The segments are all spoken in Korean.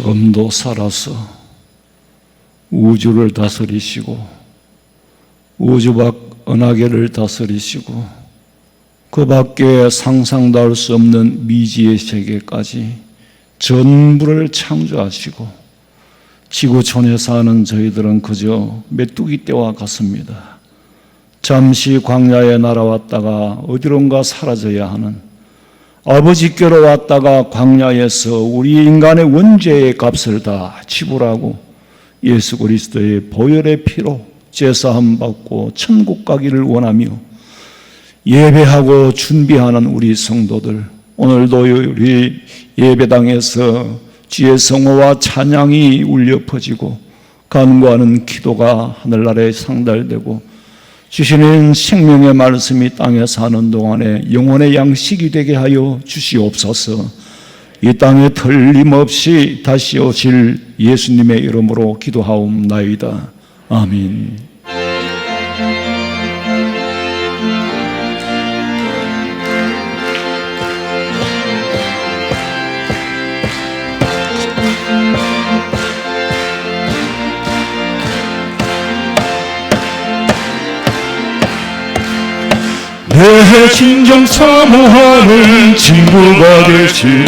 지금도 살아서 우주를 다스리시고 우주 밖 은하계를 다스리시고 그 밖에 상상도 할 수 없는 미지의 세계까지 전부를 창조하시고 지구촌에 사는 저희들은 그저 메뚜기 떼와 같습니다. 잠시 광야에 날아왔다가 어디론가 사라져야 하는, 아버지께로 왔다가 광야에서 우리 인간의 원죄의 값을 다 지불하고 예수 그리스도의 보혈의 피로 제사함 받고 천국 가기를 원하며 예배하고 준비하는 우리 성도들, 오늘도 우리 예배당에서 주의 성호와 찬양이 울려 퍼지고 간구하는 기도가 하늘나라에 상달되고 주시는 생명의 말씀이 땅에 사는 동안에 영혼의 양식이 되게 하여 주시옵소서. 이 땅에 틀림없이 다시 오실 예수님의 이름으로 기도하옵나이다. 아멘. 내 진정 사모하는 친구가 되시는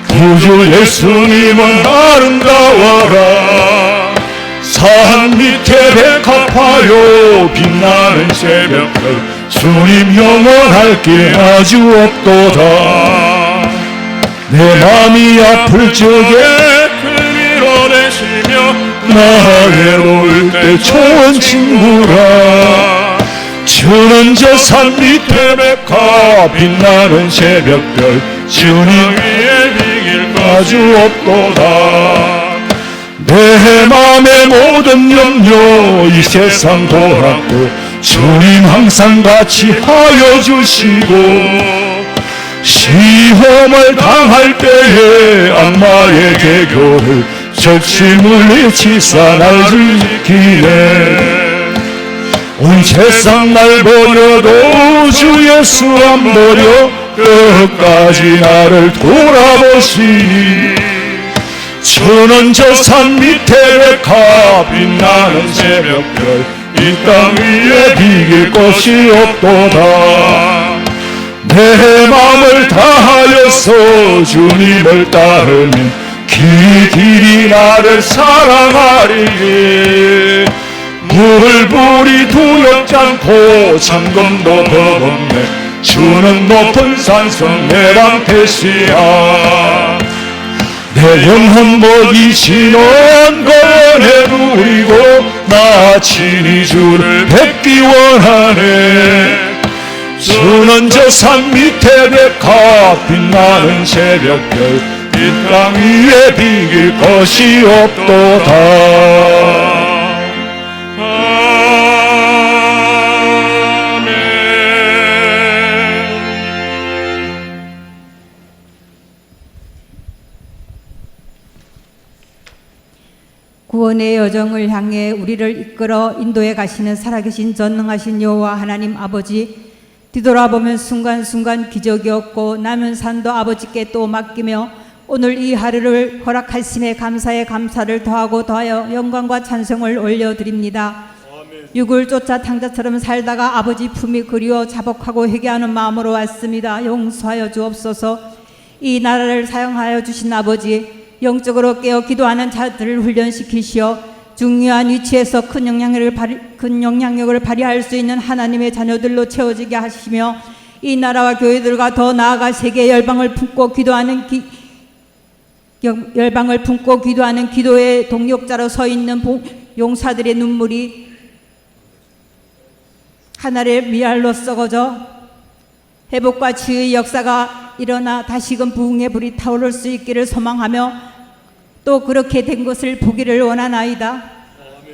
구주 예수님은 아름다워라. 산 밑에 백합화요 빛나는 새벽별, 주님 영원할 게 아주 없도다. 내 맘이 아플 적에 그 밀어내시며 나 외로울 때 좋은 친구라. 주는 저 산 밑에 백합 빛나는 새벽별, 주님 위에 비길 아주 없도다. 내 맘의 모든 염려 이 세상 돌았고 주님 항상 같이 하여 주시고, 시험을 당할 때에 악마의 계교를 적시 물리치사 날 지키네. 온 세상 날 버려도 주 예수 안 버려 끝까지 나를 돌아보시니. 주는 저 산 밑에 백합 빛나는 새벽별, 이 땅 위에 비길 것이 없도다. 내 맘을 다하여서 주님을 따르면 길이 나를 사랑하리니. 물불이 두렵지 않고 잠금도 더없네. 주는 높은 산성 내 방패시야. 내 영혼 먹이시는 거에 누리고 나 친히 주를 뵙기 원하네. 주는 저 산 밑에 백합 빛나는 새벽별, 이 땅 위에 비길 것이 없도다. 구원의 여정을 향해 우리를 이끌어 인도해 가시는 살아계신 전능하신 여호와 하나님 아버지, 뒤돌아보면 순간순간 기적이 없고 남은 산도 아버지께 또 맡기며 오늘 이 하루를 허락하심에 감사에 감사를 더하고 더하여 영광과 찬송을 올려드립니다. 육을 쫓아 탕자처럼 살다가 아버지 품이 그리워 자복하고 회개하는 마음으로 왔습니다. 용서하여 주옵소서. 이 나라를 사용하여 주신 아버지, 영적으로 깨어 기도하는 자들을 훈련시키시어 중요한 위치에서 큰 영향력을 발휘할 수 있는 하나님의 자녀들로 채워지게 하시며, 이 나라와 교회들과 더 나아가 세계 열방을 품고 기도하는 기도의 동력자로 서 있는 용사들의 눈물이 하늘의 미랄로 썩어져 회복과 치유의 역사가 일어나 다시금 부흥의 불이 타오를 수 있기를 소망하며 또 그렇게 된 것을 보기를 원하나이다.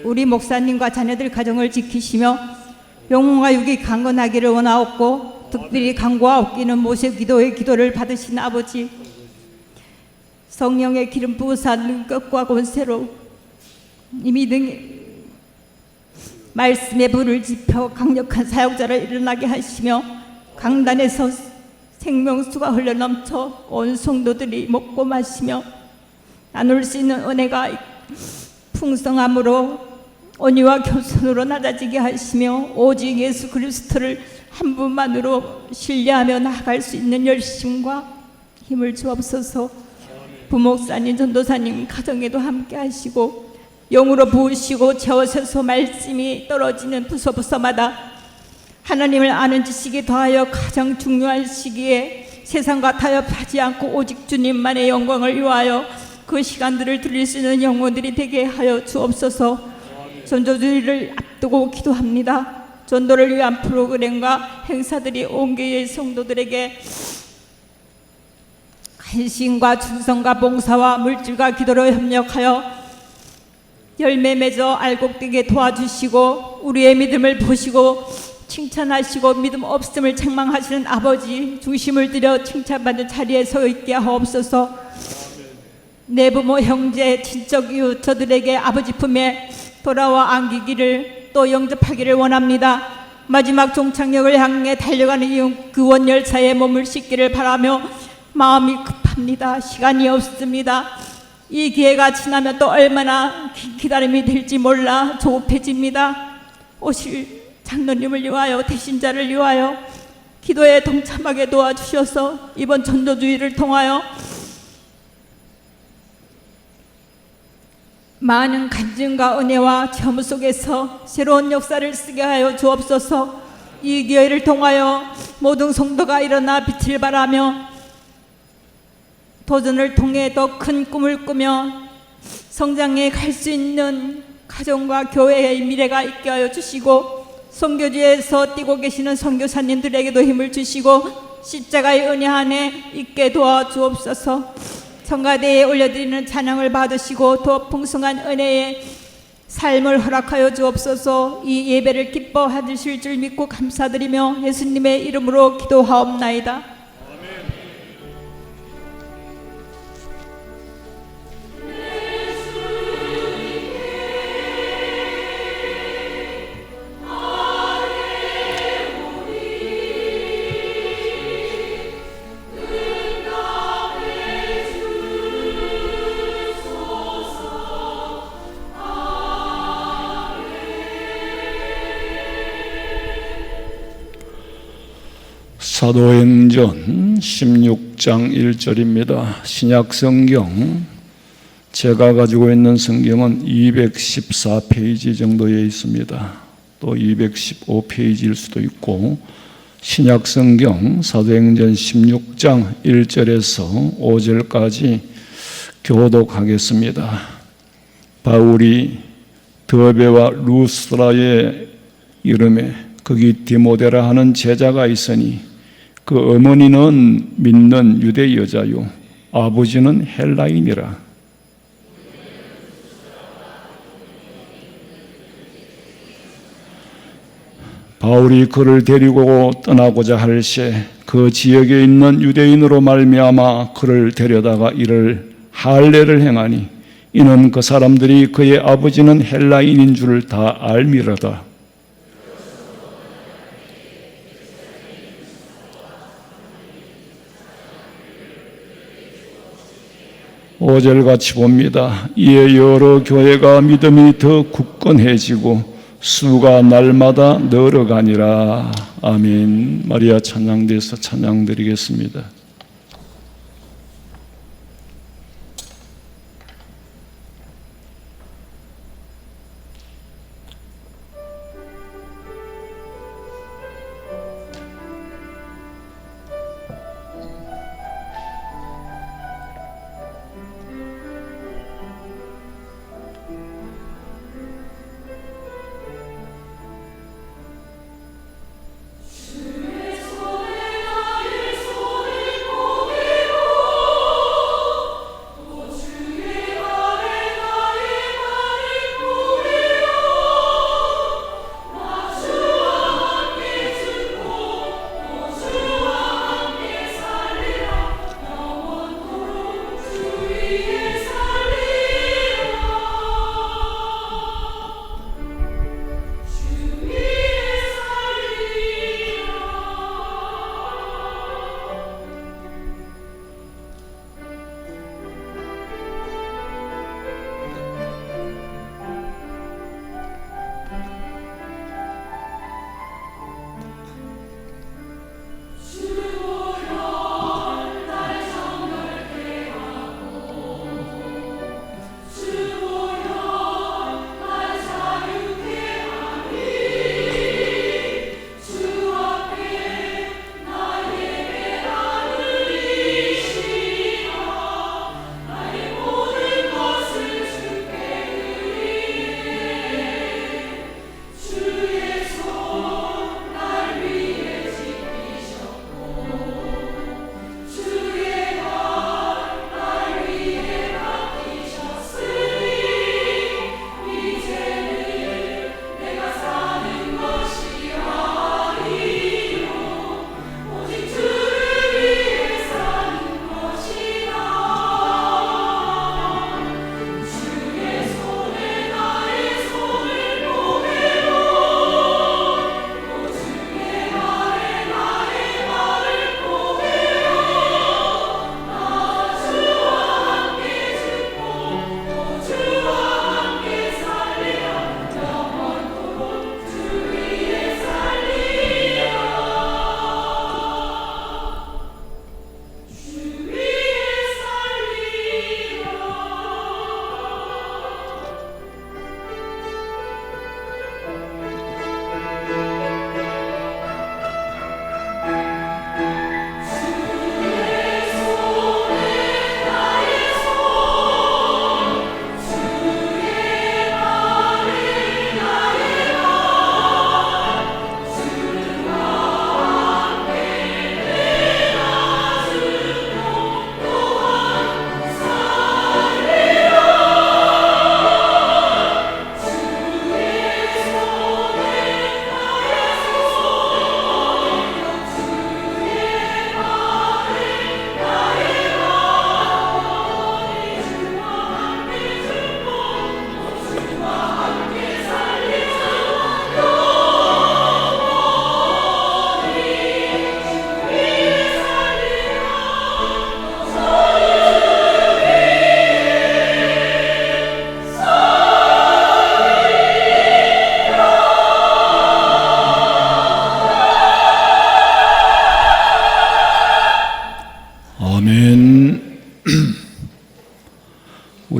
우리 목사님과 자녀들 가정을 지키시며 영혼과 육이 강건하기를 원하옵고, 특별히 강구와 엎기는 모세 기도의 기도를 받으신 아버지, 성령의 기름 부으사 능력과 권세로 이미 말씀의 불을 지펴 강력한 사역자를 일어나게 하시며 강단에서 생명수가 흘러넘쳐 온 성도들이 먹고 마시며 나눌 수 있는 은혜가 풍성함으로 온유와 겸손으로 낮아지게 하시며 오직 예수 그리스도를 한 분만으로 신뢰하며 나아갈 수 있는 열심과 힘을 주옵소서. 부목사님, 전도사님 가정에도 함께 하시고 영으로 부으시고 채워셔서 말씀이 떨어지는 부서부서마다 하나님을 아는 지식이 더하여 가장 중요한 시기에 세상과 타협하지 않고 오직 주님만의 영광을 위하여 그 시간들을 드릴 수 있는 영혼들이 되게 하여 주옵소서. 전도주의를 앞두고 기도합니다. 전도를 위한 프로그램과 행사들이 온 교회의 성도들에게 간신과 충성과 봉사와 물질과 기도로 협력하여 열매 맺어 알곡되게 도와주시고 우리의 믿음을 보시고 칭찬하시고 믿음 없음을 책망하시는 아버지 중심을 들여 칭찬받는 자리에 서 있게 하옵소서. 내 부모 형제 친척 이웃 저들에게 아버지 품에 돌아와 안기기를 또 영접하기를 원합니다. 마지막 종착역을 향해 달려가는 그 원열차에 몸을 싣기를 바라며 마음이 급합니다. 시간이 없습니다. 이 기회가 지나면 또 얼마나 긴 기다림이 될지 몰라 조급해집니다. 오실 장로님을 위하여 대신자를 위하여 기도에 동참하게 도와주셔서 이번 전도주의를 통하여 많은 간증과 은혜와 체험 속에서 새로운 역사를 쓰게 하여 주옵소서. 이 기회를 통하여 모든 성도가 일어나 빛을 발하며 도전을 통해 더 큰 꿈을 꾸며 성장해 갈 수 있는 가정과 교회의 미래가 있게 하여 주시고 선교지에서 뛰고 계시는 선교사님들에게도 힘을 주시고 십자가의 은혜 안에 있게 도와주옵소서. 성가대에 올려드리는 찬양을 받으시고 더 풍성한 은혜의 삶을 허락하여 주옵소서. 이 예배를 기뻐하실 줄 믿고 감사드리며 예수님의 이름으로 기도하옵나이다. 사도행전 16장 1절입니다. 신약성경 제가 가지고 있는 성경은 214페이지 정도에 있습니다. 또 215페이지일 수도 있고 신약성경 사도행전 16장 1절에서 5절까지 교독하겠습니다. 바울이 더베와 루스라의 이름에 거기 디모데라 하는 제자가 있으니 그 어머니는 믿는 유대 여자요 아버지는 헬라인이라. 바울이 그를 데리고 떠나고자 할새 그 지역에 있는 유대인으로 말미암아 그를 데려다가 이를 할례를 행하니 이는 그 사람들이 그의 아버지는 헬라인인 줄을 다 알미러다. 5절 같이 봅니다. 이에 여러 교회가 믿음이 더 굳건해지고 수가 날마다 늘어가니라. 아멘. 마리아 찬양대에서 찬양드리겠습니다.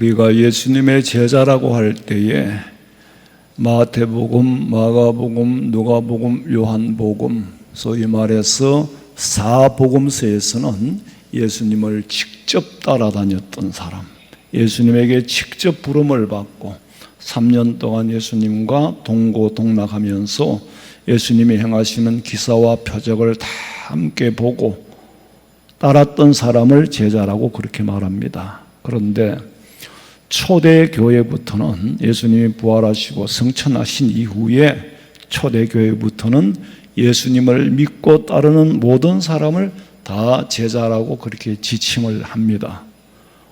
우리가 예수님의 제자라고 할 때에 마태복음, 마가복음, 누가복음, 요한복음, 소위 말해서 사복음서에서는 예수님을 직접 따라다녔던 사람, 예수님에게 직접 부름을 받고 3년 동안 예수님과 동고동락하면서 예수님이 행하시는 기사와 표적을 다 함께 보고 따랐던 사람을 제자라고 그렇게 말합니다. 그런데 초대교회부터는 예수님이 부활하시고 승천하신 이후에 초대교회부터는 예수님을 믿고 따르는 모든 사람을 다 제자라고 그렇게 지칭을 합니다.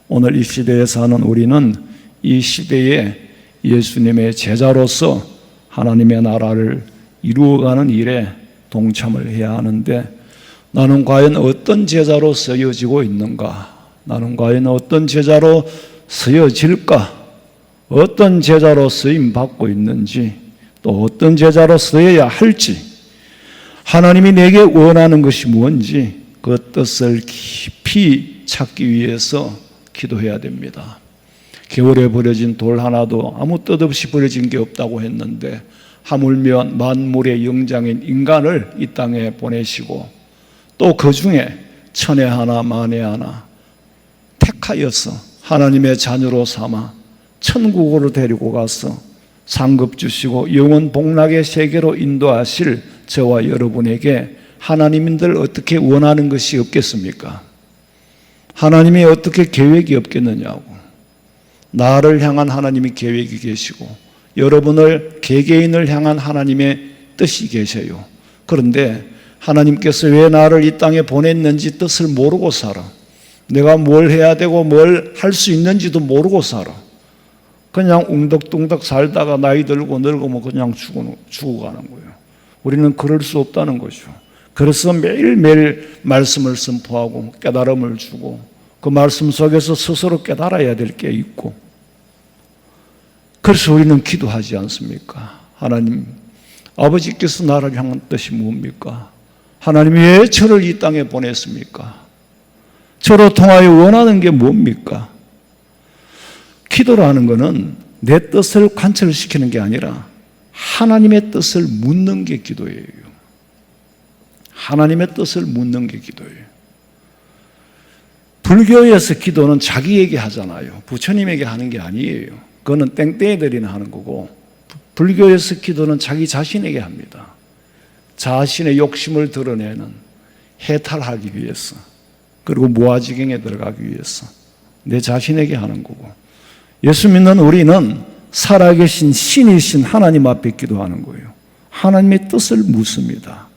오늘 이 시대에 사는 우리는 이 시대에 예수님의 제자로서 하나님의 나라를 이루어가는 일에 동참을 해야 하는데, 나는 과연 어떤 제자로 쓰여지고 있는가? 나는 과연 어떤 제자로 쓰여질까? 어떤 제자로 쓰임 받고 있는지, 또 어떤 제자로 쓰여야 할지, 하나님이 내게 원하는 것이 뭔지 그 뜻을 깊이 찾기 위해서 기도해야 됩니다. 겨울에 버려진 돌 하나도 아무 뜻 없이 버려진 게 없다고 했는데, 하물며 만물의 영장인 인간을 이 땅에 보내시고 또 그 중에 천에 하나 만에 하나 택하여서 하나님의 자녀로 삼아 천국으로 데리고 가서 상급 주시고 영원 복락의 세계로 인도하실 저와 여러분에게 하나님들 어떻게 원하는 것이 없겠습니까? 하나님이 어떻게 계획이 없겠느냐고. 나를 향한 하나님이 계획이 계시고 여러분을 개개인을 향한 하나님의 뜻이 계세요. 그런데 하나님께서 왜 나를 이 땅에 보냈는지 뜻을 모르고 살아. 내가 뭘 해야 되고 뭘 할 수 있는지도 모르고 살아. 그냥 웅덕뚱덕 살다가 나이 들고 늙으면 그냥 죽어가는 거예요. 우리는 그럴 수 없다는 거죠. 그래서 매일매일 말씀을 선포하고 깨달음을 주고 그 말씀 속에서 스스로 깨달아야 될 게 있고, 그래서 우리는 기도하지 않습니까? 하나님, 아버지께서 나를 향한 뜻이 뭡니까? 하나님이 왜 저를 이 땅에 보냈습니까? 저로 통하여 원하는 게 뭡니까? 기도라는 것은 내 뜻을 관철시키는 게 아니라 하나님의 뜻을 묻는 게 기도예요. 하나님의 뜻을 묻는 게 기도예요. 불교에서 기도는 자기에게 하잖아요. 부처님에게 하는 게 아니에요. 그거는 땡땡이들이나 하는 거고, 불교에서 기도는 자기 자신에게 합니다. 자신의 욕심을 드러내는, 해탈하기 위해서, 그리고 무아지경에 들어가기 위해서 내 자신에게 하는 거고, 예수 믿는 우리는 살아계신 신이신 하나님 앞에 기도하는 거예요. 하나님의 뜻을 묻습니다.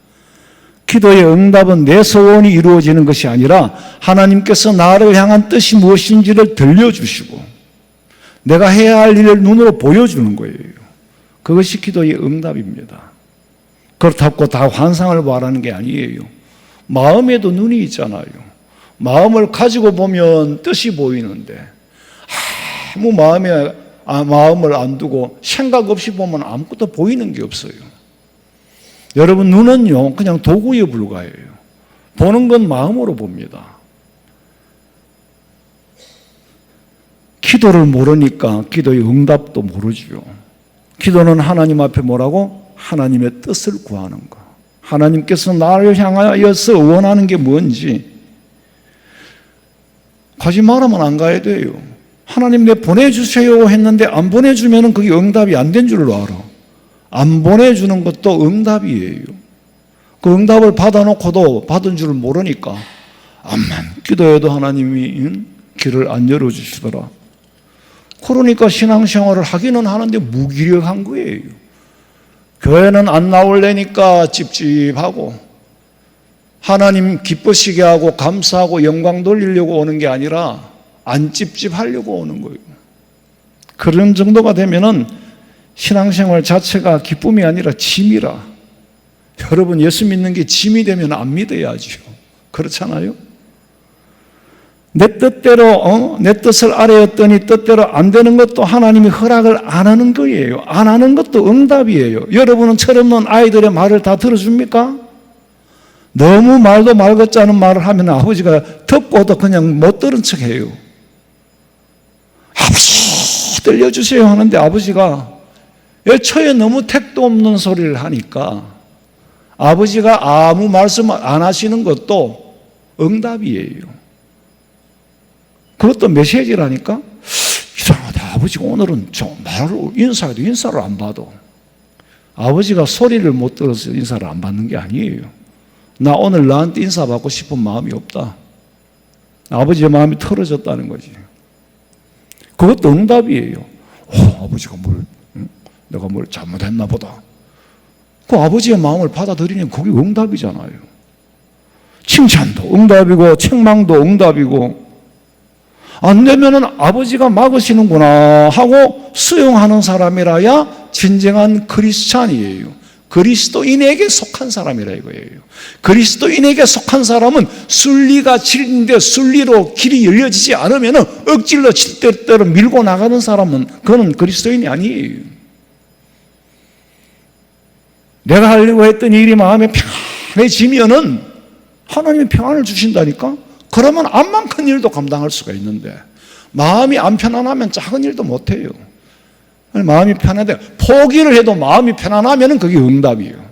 기도의 응답은 내 소원이 이루어지는 것이 아니라 하나님께서 나를 향한 뜻이 무엇인지를 들려주시고 내가 해야 할 일을 눈으로 보여주는 거예요. 그것이 기도의 응답입니다. 그렇다고 다 환상을 바라는 게 아니에요. 마음에도 눈이 있잖아요. 마음을 가지고 보면 뜻이 보이는데 아무 마음을 안 두고 생각 없이 보면 아무것도 보이는 게 없어요. 여러분, 눈은요 그냥 도구에 불과해요. 보는 건 마음으로 봅니다. 기도를 모르니까 기도의 응답도 모르죠. 기도는 하나님 앞에 뭐라고? 하나님의 뜻을 구하는 거. 하나님께서 나를 향하여서 원하는 게 뭔지. 가지 말하면 안 가야 돼요. 하나님 내 보내주세요 했는데 안 보내주면 그게 응답이 안 된 줄로 알아. 안 보내주는 것도 응답이에요. 그 응답을 받아놓고도 받은 줄 모르니까 암만 기도해도 하나님이 길을 안 열어주시더라. 그러니까 신앙생활을 하기는 하는데 무기력한 거예요. 교회는 안 나올래니까 찝찝하고, 하나님 기쁘시게 하고 감사하고 영광 돌리려고 오는 게 아니라 안 찝찝하려고 오는 거예요. 그런 정도가 되면은 신앙생활 자체가 기쁨이 아니라 짐이라. 여러분, 예수 믿는 게 짐이 되면 안 믿어야죠. 그렇잖아요? 내 뜻대로 내 뜻을 아뢰었더니 뜻대로 안 되는 것도 하나님이 허락을 안 하는 거예요. 안 하는 것도 응답이에요. 여러분은 철없는 아이들의 말을 다 들어줍니까? 너무 말도 말 같지 않은 말을 하면 아버지가 듣고도 그냥 못 들은 척해요. 아버지 들려주세요 하는데 아버지가 애초에 너무 택도 없는 소리를 하니까 아버지가 아무 말씀 안 하시는 것도 응답이에요. 그것도 메시지라니까. 이상하다. 아버지가 오늘은 인사를 안 받아. 아버지가 소리를 못 들어서 인사를 안 받는 게 아니에요. 나 오늘 나한테 인사받고 싶은 마음이 없다. 아버지의 마음이 털어졌다는 거지. 그것도 응답이에요. 아버지가 내가 뭘 잘못했나 보다. 그 아버지의 마음을 받아들이면 그게 응답이잖아요. 칭찬도 응답이고 책망도 응답이고, 안 되면은 아버지가 막으시는구나 하고 수용하는 사람이라야 진정한 크리스찬이에요. 그리스도인에게 속한 사람이라 이거예요. 그리스도인에게 속한 사람은 순리가 진리인데 순리로 길이 열려지지 않으면 억질러 칠대로 밀고 나가는 사람은 그거는 그리스도인이 아니에요. 내가 하려고 했던 일이 마음에 편해지면은 하나님이 평안을 주신다니까. 그러면 암만 큰 일도 감당할 수가 있는데 마음이 안 편안하면 작은 일도 못해요. 마음이 편한데 포기를 해도 마음이 편안하면 그게 응답이에요.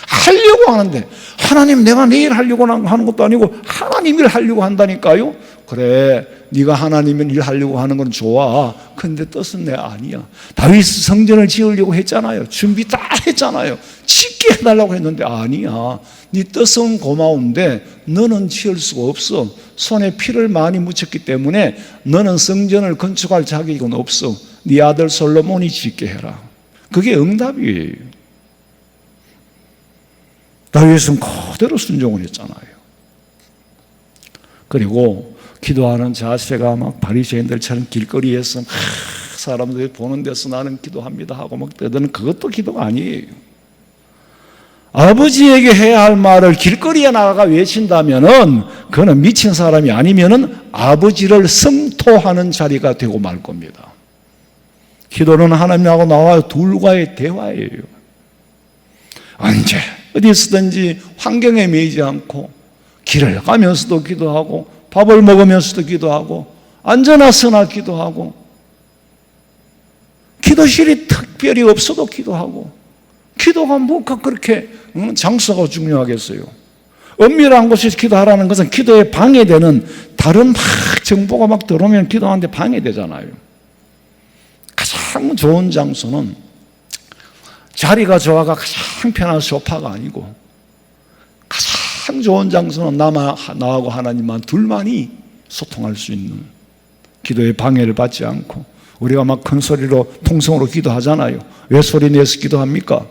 하려고 하는데 하나님 내가 내일 하려고 하는 것도 아니고 하나님 일 하려고 한다니까요. 그래 네가 하나님 일 하려고 하는 건 좋아. 근데 뜻은 내 아니야. 다윗 성전을 지으려고 했잖아요. 준비 다 했잖아요. 짓게 해달라고 했는데 아니야. 네 뜻은 고마운데 너는 지을 수가 없어. 손에 피를 많이 묻혔기 때문에 너는 성전을 건축할 자격은 없어. 네 아들 솔로몬이 짓게 해라. 그게 응답이에요. 다윗은 그대로 순종을 했잖아요. 그리고 기도하는 자세가 막 바리새인들처럼 길거리에서 막 사람들이 보는 데서 나는 기도합니다 하고 막 떠드는 그것도 기도가 아니에요. 아버지에게 해야 할 말을 길거리에 나가가 외친다면은 그거는 미친 사람이 아니면은 아버지를 성토하는 자리가 되고 말 겁니다. 기도는 하나님하고 나와 둘과의 대화예요. 언제 어디서든지 환경에 매이지 않고 길을 가면서도 기도하고 밥을 먹으면서도 기도하고 앉아나 서나 기도하고 기도실이 특별히 없어도 기도하고 기도가 뭐가 그렇게 장소가 중요하겠어요. 은밀한 곳에서 기도하라는 것은 기도에 방해되는 다른 막 정보가 막 들어오면 기도하는데 방해되잖아요. 가장 좋은 장소는 자리가 좋아가 가장 편한 소파가 아니고 가장 좋은 장소는 나하고 하나님만 둘만이 소통할 수 있는, 기도에 방해를 받지 않고. 우리가 막 큰 소리로 통성으로 기도하잖아요. 왜 소리 내서 기도합니까?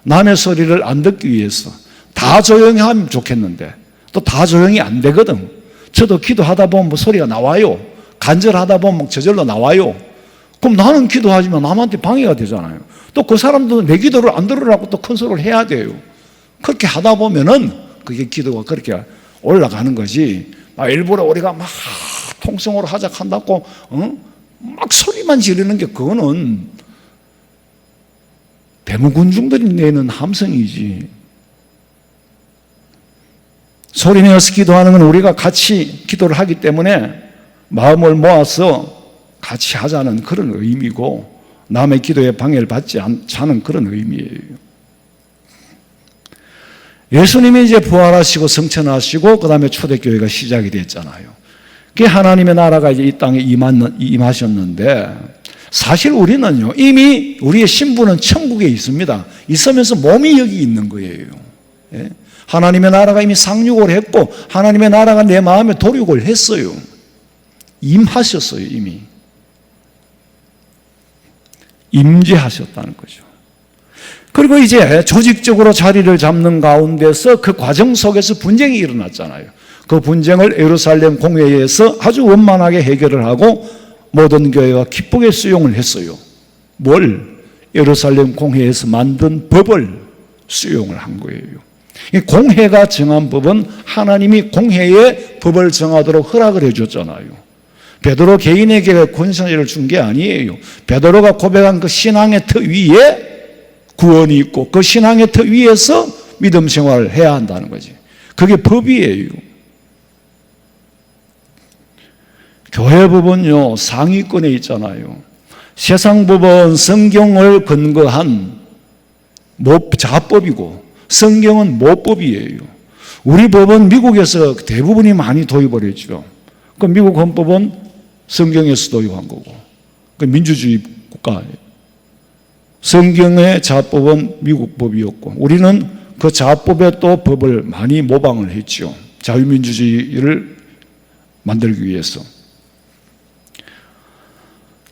남의 소리를 안 듣기 위해서. 다 조용히 하면 좋겠는데 또 다 조용히 안 되거든. 저도 기도하다 보면 뭐 소리가 나와요. 간절하다 보면 막 저절로 나와요. 그럼 나는 기도하지만 남한테 방해가 되잖아요. 또 그 사람도 내 기도를 안 들으라고 또 큰 소리를 해야 돼요. 그렇게 하다 보면은 그게 기도가 그렇게 올라가는 거지. 일부러 우리가 막 통성으로 하작한다고 막 소리만 지르는 게 그거는 배무군중들이 내는 함성이지. 소리 내어서 기도하는 건 우리가 같이 기도를 하기 때문에 마음을 모아서 같이 하자는 그런 의미고, 남의 기도에 방해를 받지 않자는 그런 의미예요. 예수님이 이제 부활하시고 성천하시고 그 다음에 초대교회가 시작이 됐잖아요. 그게 하나님의 나라가 이제 이 땅에 임하셨는데, 사실 우리는요 이미 우리의 신분은 천국에 있습니다. 있으면서 몸이 여기 있는 거예요. 예? 하나님의 나라가 이미 상륙을 했고 하나님의 나라가 내 마음에 도륙을 했어요. 임하셨어요. 이미 임재하셨다는 거죠. 그리고 이제 조직적으로 자리를 잡는 가운데서 그 과정 속에서 분쟁이 일어났잖아요. 그 분쟁을 예루살렘 공회에서 아주 원만하게 해결을 하고 모든 교회가 기쁘게 수용을 했어요. 뭘? 예루살렘 공회에서 만든 법을 수용을 한 거예요. 공회가 정한 법은 하나님이 공회에 법을 정하도록 허락을 해줬잖아요. 베드로 개인에게 권세를 준 게 아니에요. 베드로가 고백한 그 신앙의 터 위에 구원이 있고 그 신앙의 터 위에서 믿음 생활을 해야 한다는 거지. 그게 법이에요. 교회 법은요, 상위권에 있잖아요. 세상 법은 성경을 근거한 자법이고 성경은 모법이에요. 우리 법은 미국에서 대부분이 많이 도입을 했죠. 그 미국 헌법은 성경에서 도입한 거고, 그 민주주의 국가예요. 성경의 자법은 미국 법이었고, 우리는 그 자법에 또 법을 많이 모방을 했죠. 자유민주주의를 만들기 위해서.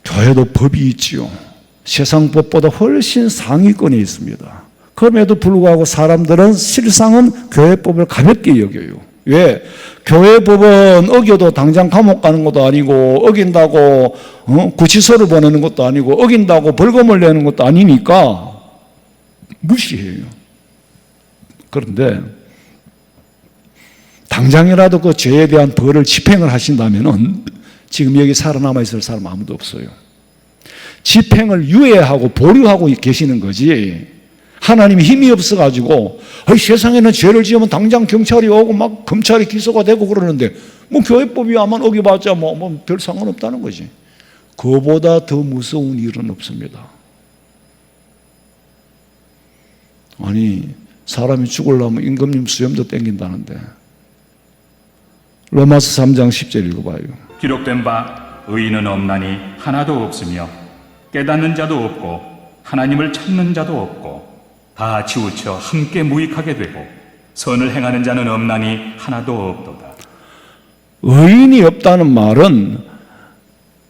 교회도 법이 있지요. 세상 법보다 훨씬 상위권에 있습니다. 그럼에도 불구하고 사람들은 실상은 교회법을 가볍게 여겨요. 왜? 교회법은 어겨도 당장 감옥 가는 것도 아니고, 어긴다고 구치소를 보내는 것도 아니고, 어긴다고 벌금을 내는 것도 아니니까 무시해요. 그런데 당장이라도 그 죄에 대한 벌을 집행을 하신다면은 지금 여기 살아남아 있을 사람 아무도 없어요. 집행을 유예하고 보류하고 계시는 거지, 하나님이 힘이 없어가지고 세상에는 죄를 지으면 당장 경찰이 오고 막 검찰이 기소가 되고 그러는데 뭐 교회법이 아마 어겨봤자 뭐 별 상관없다는 거지. 그보다 더 무서운 일은 없습니다. 아니, 사람이 죽으려면 임금님 수염도 땡긴다는데. 로마서 3장 10절 읽어봐요. 기록된 바 의인은 없나니 하나도 없으며 깨닫는 자도 없고 하나님을 찾는 자도 없고 다 치우쳐 함께 무익하게 되고 선을 행하는 자는 없나니 하나도 없도다. 의인이 없다는 말은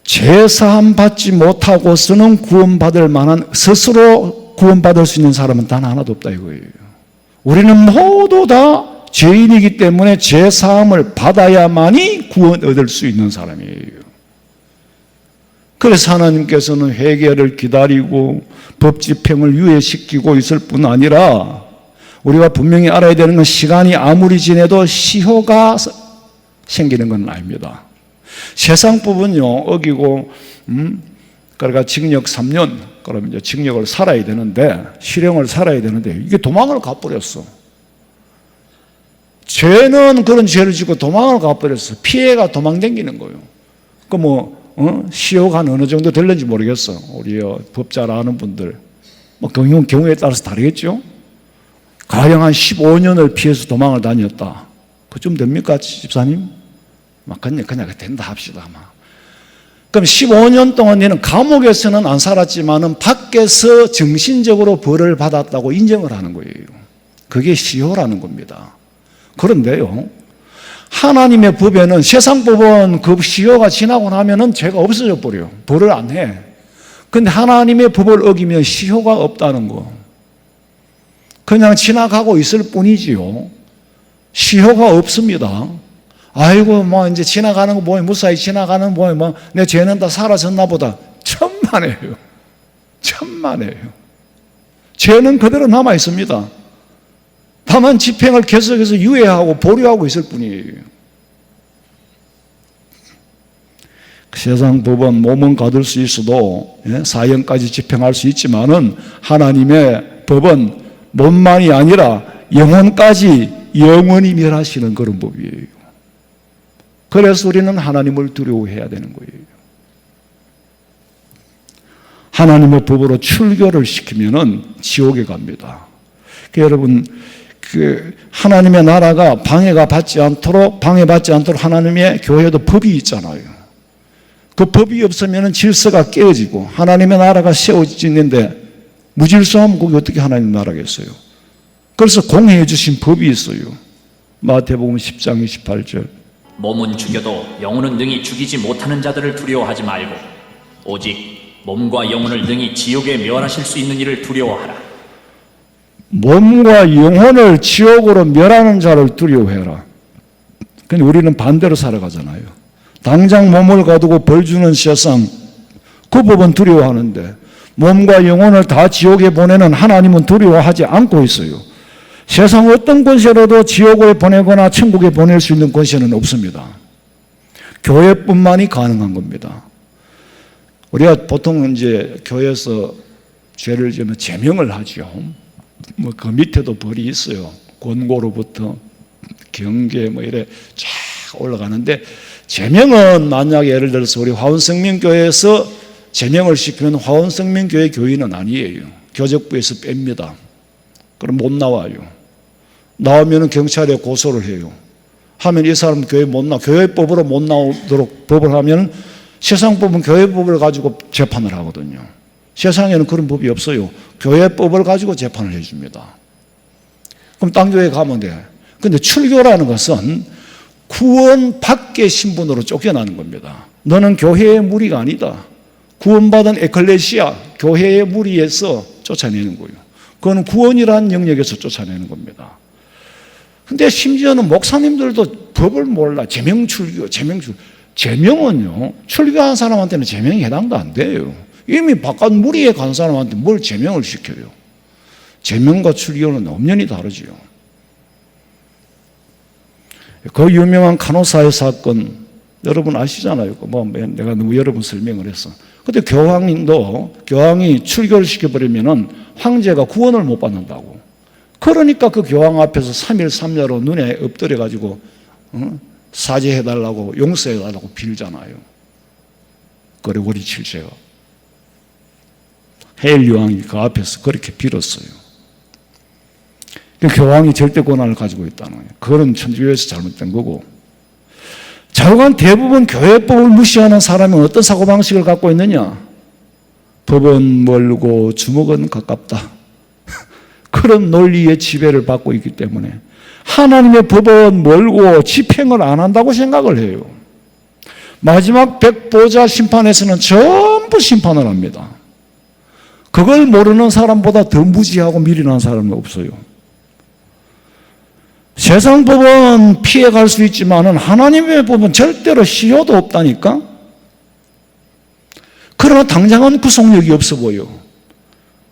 죄사함 받지 못하고서는 구원받을 만한, 스스로 구원받을 수 있는 사람은 단 하나도 없다 이거예요. 우리는 모두 다 죄인이기 때문에 죄사함을 받아야만이 구원 얻을 수 있는 사람이에요. 그래서 하나님께서는 회개를 기다리고 법 집행을 유예시키고 있을 뿐 아니라, 우리가 분명히 알아야 되는 건 시간이 아무리 지내도 시효가 생기는 건 아닙니다. 세상 법은요, 어기고 그러니까 징역 3년, 그러면 이제 징역을 살아야 되는데, 실형을 살아야 되는데 이게 도망을 가버렸어. 죄는 그런 죄를 짓고 도망을 가버렸어. 피해가 도망다니는 거예요. 그 시효가 어느 정도 될는지 모르겠어. 우리 법 잘 아는 분들 뭐 경우에 따라서 다르겠죠. 가령 한 15년을 피해서 도망을 다녔다. 그쯤 됩니까, 집사님? 그냥 된다 합시다. 그럼 15년 동안 얘는 감옥에서는 안 살았지만은 밖에서 정신적으로 벌을 받았다고 인정을 하는 거예요. 그게 시효라는 겁니다. 그런데요, 하나님의 법에는, 세상 법은 그 시효가 지나고 나면은 죄가 없어져 버려요. 벌을 안 해. 근데 하나님의 법을 어기면 시효가 없다는 거. 그냥 지나가고 있을 뿐이지요. 시효가 없습니다. 아이고, 이제 지나가는 거 무사히 지나가는 내 죄는 다 사라졌나 보다. 천만에요. 천만에요. 죄는 그대로 남아 있습니다. 다만 집행을 계속해서 유예하고 보류하고 있을 뿐이에요. 세상 법은 몸은 가둘 수 있어도 사형까지 집행할 수 있지만은 하나님의 법은 몸만이 아니라 영혼까지 영원히 멸하시는 그런 법이에요. 그래서 우리는 하나님을 두려워해야 되는 거예요. 하나님의 법으로 출교를 시키면은 지옥에 갑니다. 여러분, 하나님의 나라가 방해받지 않도록 하나님의 교회도 법이 있잖아요. 그 법이 없으면 질서가 깨어지고 하나님의 나라가 세워지는데 무질서하면 그게 어떻게 하나님 나라겠어요? 그래서 공회해 주신 법이 있어요. 마태복음 10장 28절. 몸은 죽여도 영혼은 능히 죽이지 못하는 자들을 두려워하지 말고 오직 몸과 영혼을 능히 지옥에 멸하실 수 있는 이를 두려워하라. 몸과 영혼을 지옥으로 멸하는 자를 두려워해라. 근데 우리는 반대로 살아가잖아요. 당장 몸을 가두고 벌 주는 세상, 그 법은 두려워하는데 몸과 영혼을 다 지옥에 보내는 하나님은 두려워하지 않고 있어요. 세상 어떤 권세로도 지옥을 보내거나 천국에 보낼 수 있는 권세는 없습니다. 교회뿐만이 가능한 겁니다. 우리가 보통 이제 교회에서 죄를 지으면 제명을 하죠. 그 밑에도 벌이 있어요. 권고로부터 경계 이래 쫙 올라가는데, 제명은 만약 예를 들어서 우리 화원생명교회에서 제명을 시키면 화원생명교회 교인은 아니에요. 교적부에서 뺍니다. 그럼 못 나와요. 나오면 경찰에 고소를 해요. 하면 이 사람 교회 못 나와. 교회법으로 못 나오도록 법을 하면 세상법은 교회법을 가지고 재판을 하거든요. 세상에는 그런 법이 없어요. 교회법을 가지고 재판을 해줍니다. 그럼 딴 교회 가면 돼. 근데 출교라는 것은 구원 밖의 신분으로 쫓겨나는 겁니다. 너는 교회의 무리가 아니다. 구원받은 에클레시아, 교회의 무리에서 쫓아내는 거예요. 그건 구원이라는 영역에서 쫓아내는 겁니다. 근데 심지어는 목사님들도 법을 몰라. 제명출교. 제명은요, 출교한 사람한테는 제명이 해당도 안 돼요. 이미 바깥 무리에 간 사람한테 뭘 제명을 시켜요. 제명과 출교는 엄연히 다르지요. 그 유명한 간호사의 사건 여러분 아시잖아요. 내가 너무 여러 번 설명을 했어. 근데 교황이 출교를 시켜버리면은 황제가 구원을 못 받는다고. 그러니까 그 교황 앞에서 3일 3야로 눈에 엎드려가지고 사죄해달라고 용서해달라고 빌잖아요. 그레고리 7세가. 헤일 요한이 그 앞에서 그렇게 빌었어요. 교황이 절대 권한을 가지고 있다는 거예요. 그건 천주교에서 잘못된 거고. 자유간 대부분 교회법을 무시하는 사람은 어떤 사고방식을 갖고 있느냐? 법은 멀고 주먹은 가깝다. 그런 논리의 지배를 받고 있기 때문에 하나님의 법은 멀고 집행을 안 한다고 생각을 해요. 마지막 백보자 심판에서는 전부 심판을 합니다. 그걸 모르는 사람보다 더 무지하고 미련한 사람은 없어요. 세상 법은 피해갈 수 있지만 하나님의 법은 절대로 실효도 없다니까? 그러나 당장은 구속력이 없어 보여.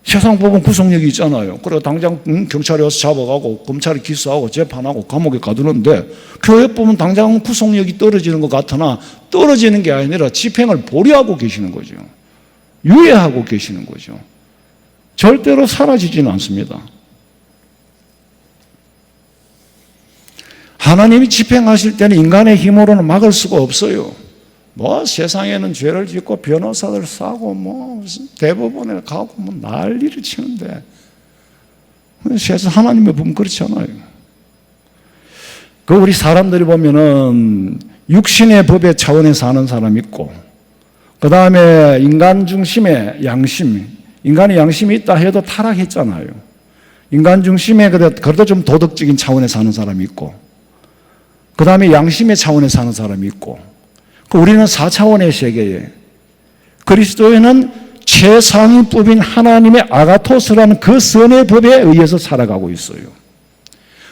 세상 법은 구속력이 있잖아요. 그래서 당장 경찰이 와서 잡아가고 검찰이 기소하고 재판하고 감옥에 가두는데 교회 법은 당장 구속력이 떨어지는 것 같으나 떨어지는 게 아니라 집행을 보류하고 계시는 거죠. 유예하고 계시는 거죠. 절대로 사라지지는 않습니다. 하나님이 집행하실 때는 인간의 힘으로는 막을 수가 없어요. 세상에는 죄를 짓고 변호사들 싸고 대법원에 가고 난리를 치는데 세상 하나님의 법은 그렇지 않아요. 우리 사람들이 보면은 육신의 법의 차원에 사는 사람이 있고 그 다음에 인간 중심의 양심, 인간의 양심이 있다 해도 타락했잖아요. 인간 중심의 그래도 좀 도덕적인 차원에 사는 사람이 있고 그 다음에 양심의 차원에 사는 사람이 있고 우리는 4차원의 세계에 그리스도에는 최상위법인 하나님의 아가토스라는 그 선의 법에 의해서 살아가고 있어요.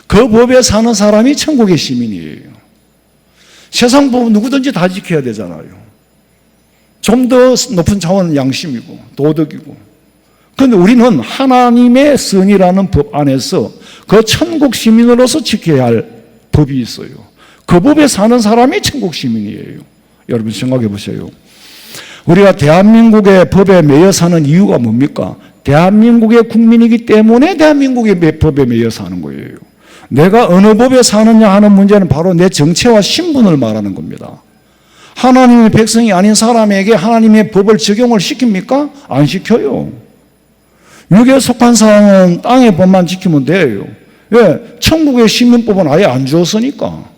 그 법에 사는 사람이 천국의 시민이에요. 세상 법은 누구든지 다 지켜야 되잖아요. 좀 더 높은 차원은 양심이고 도덕이고 그런데 우리는 하나님의 선이라는 법 안에서 그 천국 시민으로서 지켜야 할 법이 있어요. 그 법에 사는 사람이 천국 시민이에요. 여러분 생각해 보세요. 우리가 대한민국의 법에 매여 사는 이유가 뭡니까? 대한민국의 국민이기 때문에 대한민국의 법에 매여 사는 거예요. 내가 어느 법에 사느냐 하는 문제는 바로 내 정체와 신분을 말하는 겁니다. 하나님의 백성이 아닌 사람에게 하나님의 법을 적용을 시킵니까? 안 시켜요. 육에 속한 사람은 땅의 법만 지키면 돼요. 왜? 천국의 시민법은 아예 안 주었으니까.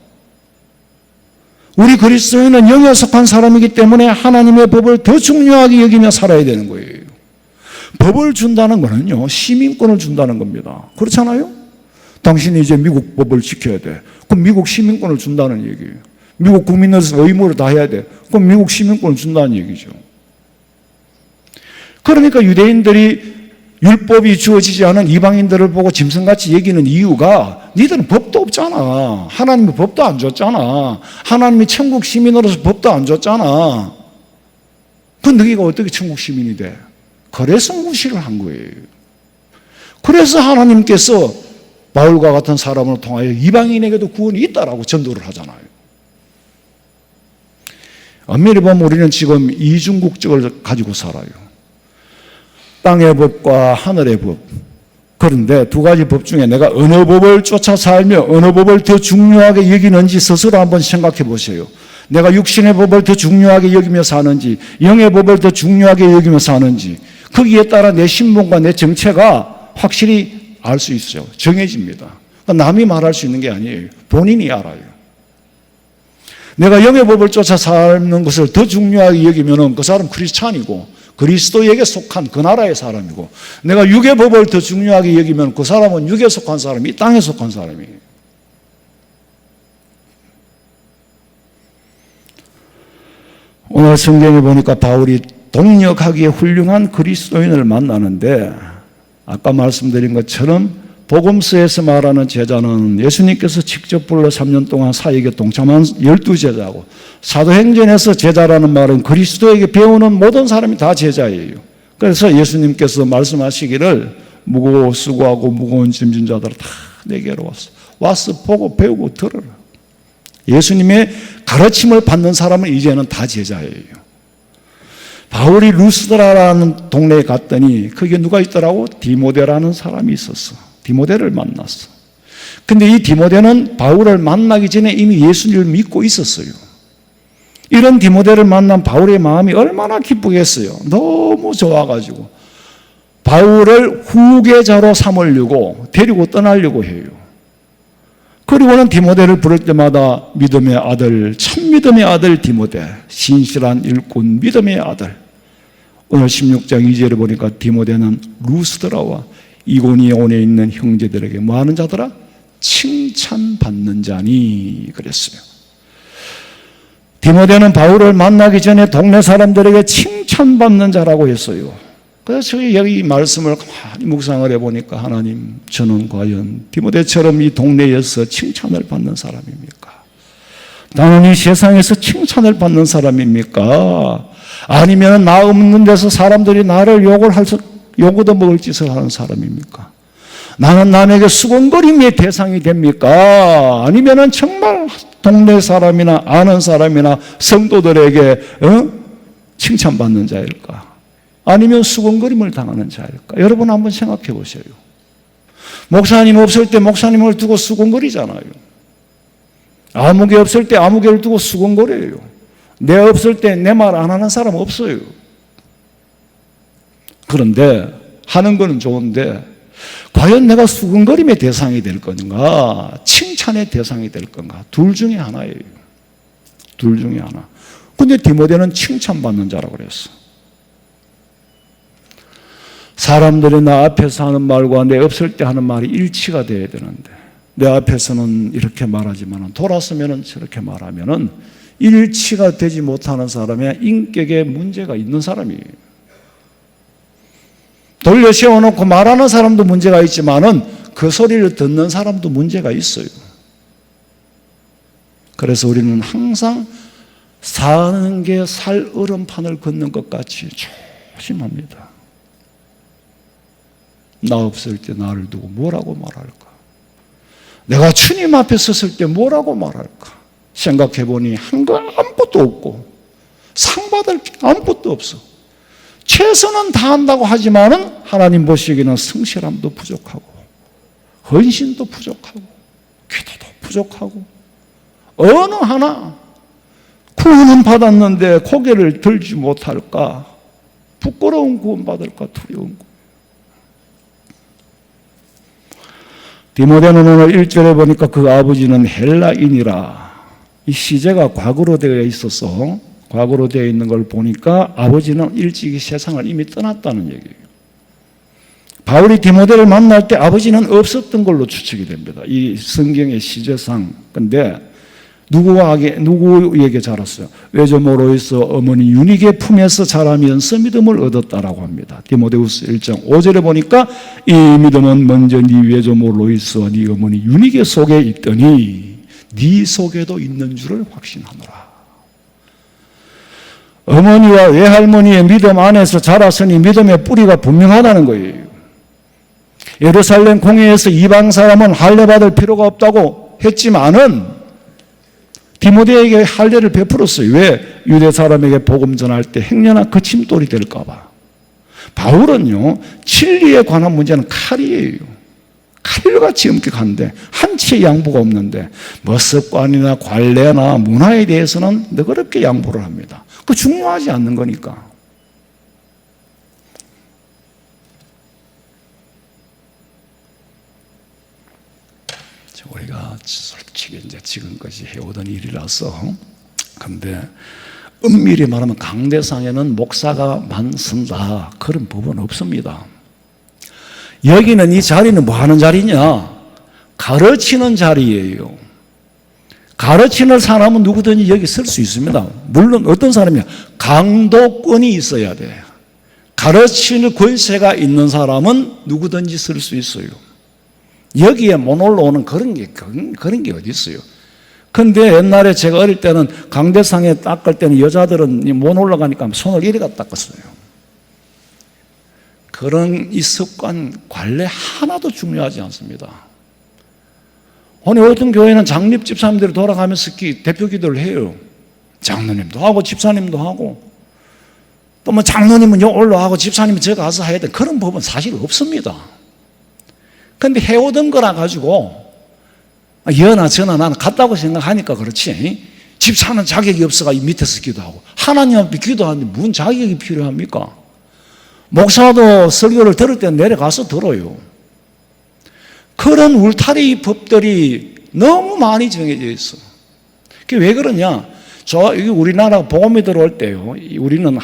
우리 그리스도인은 영에 속한 사람이기 때문에 하나님의 법을 더 중요하게 여기며 살아야 되는 거예요. 법을 준다는 거는요, 시민권을 준다는 겁니다. 그렇잖아요? 당신이 이제 미국 법을 지켜야 돼. 그럼 미국 시민권을 준다는 얘기예요. 미국 국민으로서 의무를 다해야 돼. 그럼 미국 시민권을 준다는 얘기죠. 그러니까 유대인들이 율법이 주어지지 않은 이방인들을 보고 짐승같이 여기는 이유가 니들은 법도 없잖아. 하나님이 법도 안 줬잖아. 하나님이 천국 시민으로서 법도 안 줬잖아. 그럼 너희가 어떻게 천국 시민이 돼? 그래서 무시를 한 거예요. 그래서 하나님께서 바울과 같은 사람을 통하여 이방인에게도 구원이 있다라고 전도를 하잖아요. 엄밀히 보면 우리는 지금 이중국적을 가지고 살아요. 땅의 법과 하늘의 법. 그런데 두 가지 법 중에 내가 어느 법을 쫓아 살며 어느 법을 더 중요하게 여기는지 스스로 한번 생각해 보세요. 내가 육신의 법을 더 중요하게 여기며 사는지, 영의 법을 더 중요하게 여기며 사는지, 거기에 따라 내 신분과 내 정체가 확실히 알 수 있어요. 정해집니다. 그러니까 남이 말할 수 있는 게 아니에요. 본인이 알아요. 내가 영의 법을 쫓아 사는 것을 더 중요하게 여기면 그 사람 크리스찬이고 그리스도에게 속한 그 나라의 사람이고, 내가 육의 법을 더 중요하게 여기면 그 사람은 육에 속한 사람이, 이 땅에 속한 사람이에요. 오늘 성경에 보니까 바울이 동력하기에 훌륭한 그리스도인을 만나는데, 아까 말씀드린 것처럼 복음서에서 말하는 제자는 예수님께서 직접 불러 3년 동안 사역에 동참한 12제자고, 사도행전에서 제자라는 말은 그리스도에게 배우는 모든 사람이 다 제자예요. 그래서 예수님께서 말씀하시기를 무거워 수고하고 무거운 짐진 자들아 다 내게로 와서 보고 배우고 들어라. 예수님의 가르침을 받는 사람은 이제는 다 제자예요. 바울이 루스드라라는 동네에 갔더니 거기에 누가 있더라고? 디모데라는 사람이 있었어. 디모데를 만났어. 근데 이 디모데는 바울을 만나기 전에 이미 예수님을 믿고 있었어요. 이런 디모데를 만난 바울의 마음이 얼마나 기쁘겠어요. 너무 좋아가지고 바울을 후계자로 삼으려고 데리고 떠나려고 해요. 그리고는 디모데를 부를 때마다 믿음의 아들, 참 믿음의 아들 디모데, 신실한 일꾼, 믿음의 아들. 오늘 16장 2절에 보니까 디모데는 루스드라와 이고니온에 있는 형제들에게 뭐하는 자더라? 칭찬받는 자니 그랬어요. 디모데는 바울을 만나기 전에 동네 사람들에게 칭찬받는 자라고 했어요. 그래서 여기 말씀을 가만히 묵상을 해보니까, 하나님, 저는 과연 디모데처럼 이 동네에서 칭찬을 받는 사람입니까? 나는 이 세상에서 칭찬을 받는 사람입니까? 아니면 나 없는 데서 사람들이 나를 욕을 먹을 짓을 하는 사람입니까? 나는 남에게 수군거림의 대상이 됩니까? 아니면 정말 동네 사람이나 아는 사람이나 성도들에게 칭찬받는 자일까? 아니면 수군거림을 당하는 자일까? 여러분 한번 생각해 보세요. 목사님 없을 때 목사님을 두고 수군거리잖아요. 아무개 없을 때 아무개를 두고 수군거려요. 내 없을 때 내 말 안 하는 사람 없어요. 그런데 하는 거는 좋은데 과연 내가 수군거림의 대상이 될 건가, 칭찬의 대상이 될 건가? 둘 중에 하나예요. 둘 중에 하나. 근데 디모데는 칭찬받는 자라고 그랬어. 사람들이 나 앞에서 하는 말과 내 없을 때 하는 말이 일치가 돼야 되는데, 내 앞에서는 이렇게 말하지만 돌아서면 저렇게 말하면 일치가 되지 못하는 사람의 인격에 문제가 있는 사람이에요. 돌려 세워놓고 말하는 사람도 문제가 있지만은 그 소리를 듣는 사람도 문제가 있어요. 그래서 우리는 항상 사는 게 살 얼음판을 걷는 것 같이 조심합니다. 나 없을 때 나를 두고 뭐라고 말할까? 내가 주님 앞에 섰을 때 뭐라고 말할까? 생각해보니 한 거 아무것도 없고 상 받을 게 아무것도 없어. 최선은 다한다고 하지만은 하나님 보시기에는 성실함도 부족하고 헌신도 부족하고 기도도 부족하고, 어느 하나 구원은 받았는데 고개를 들지 못할까? 부끄러운 구원 받을까? 두려운 구원. 디모데는 오늘 1절에 보니까 그 아버지는 헬라인이라, 이 시제가 과거로 되어 있어서 과거로 되어 있는 걸 보니까 아버지는 일찍이 세상을 이미 떠났다는 얘기예요. 바울이 디모데를 만날 때 아버지는 없었던 걸로 추측이 됩니다. 이 성경의 시제상. 근데 누구에게 자랐어요? 외조모로에서 어머니 유니게 품에서 자라면서 믿음을 얻었다라고 합니다. 디모데후서 1장 5절에 보니까 이 믿음은 먼저 네 외조모로에서 네 어머니 유니게 속에 있더니 네 속에도 있는 줄을 확신하노라. 어머니와 외할머니의 믿음 안에서 자랐으니 믿음의 뿌리가 분명하다는 거예요. 예루살렘 공회에서 이방 사람은 할례 받을 필요가 없다고 했지만은 디모데에게 할례를 베풀었어요. 왜? 유대 사람에게 복음 전할 때 행여나 거침돌이 될까 봐. 바울은요, 진리에 관한 문제는 칼이에요. 칼같이 엄격한데 한치의 양보가 없는데 뭐 습관이나 관례나 문화에 대해서는 너그럽게 양보를 합니다. 그 중요하지 않는 거니까. 우리가 솔직히 이제 지금까지 해오던 일이라서, 근데 엄밀히 말하면 강대상에는 목사가만 쓴다 그런 법은 없습니다. 여기는 이 자리는 뭐 하는 자리냐? 가르치는 자리예요. 가르치는 사람은 누구든지 여기 쓸 수 있습니다. 물론 어떤 사람이야? 강도권이 있어야 돼. 가르치는 권세가 있는 사람은 누구든지 쓸 수 있어요. 여기에 못 올라오는 그런 게 어디 있어요? 근데 옛날에 제가 어릴 때는 강대상에 닦을 때는 여자들은 못 올라가니까 손을 이리 갖다 닦았어요. 그런 이 습관, 관례 하나도 중요하지 않습니다. 아니, 어떤 교회는 장립 집사님들이 돌아가면서 대표 기도를 해요. 장로님도 하고 집사님도 하고, 또 뭐 장로님은 여기 올라가고 집사님은 저기 가서 해야 돼. 그런 법은 사실 없습니다. 근데 해오던 거라 가지고 여나 저나 나는 같다고 생각하니까 그렇지, 집사는 자격이 없어가 밑에서 기도하고 하나님 앞에 기도하는데 무슨 자격이 필요합니까? 목사도 설교를 들을 때 내려가서 들어요. 그런 울타리 법들이 너무 많이 정해져 있어. 그게 왜 그러냐? 우리나라 복음이 들어올 때요, 우리는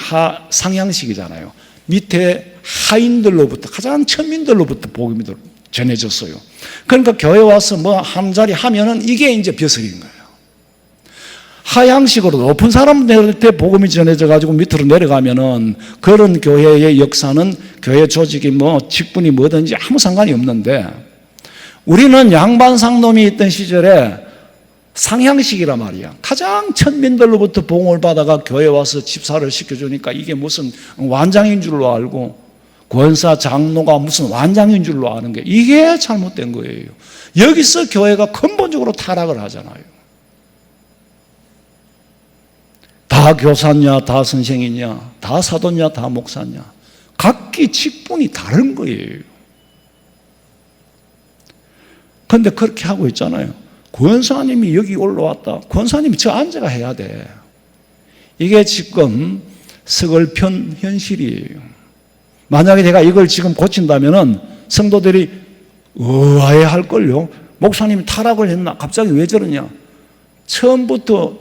상향식이잖아요. 밑에 하인들로부터, 가장 천민들로부터 복음이 전해졌어요. 그러니까 교회 와서 뭐 한 자리 하면은 이게 이제 벼슬인 거예요. 하향식으로 높은 사람들한테 복음이 전해져 가지고 밑으로 내려가면은 그런 교회의 역사는 교회 조직이 뭐 직분이 뭐든지 아무 상관이 없는데, 우리는 양반 상놈이 있던 시절에 상향식이란 말이야. 가장 천민들로부터 복음을 받아가 교회 와서 집사를 시켜주니까 이게 무슨 완장인 줄로 알고, 권사 장로가 무슨 완장인 줄로 아는 게, 이게 잘못된 거예요. 여기서 교회가 근본적으로 타락을 하잖아요. 다 교사냐, 다 선생이냐, 다 사도냐, 다 목사냐, 각기 직분이 다른 거예요. 그런데 그렇게 하고 있잖아요. 권사님이 여기 올라왔다, 권사님이 저 앉아가 해야 돼. 이게 지금 서글픈 현실이에요. 만약에 제가 이걸 지금 고친다면은 성도들이 의아해 할걸요. 목사님이 타락을 했나? 갑자기 왜 저러냐? 처음부터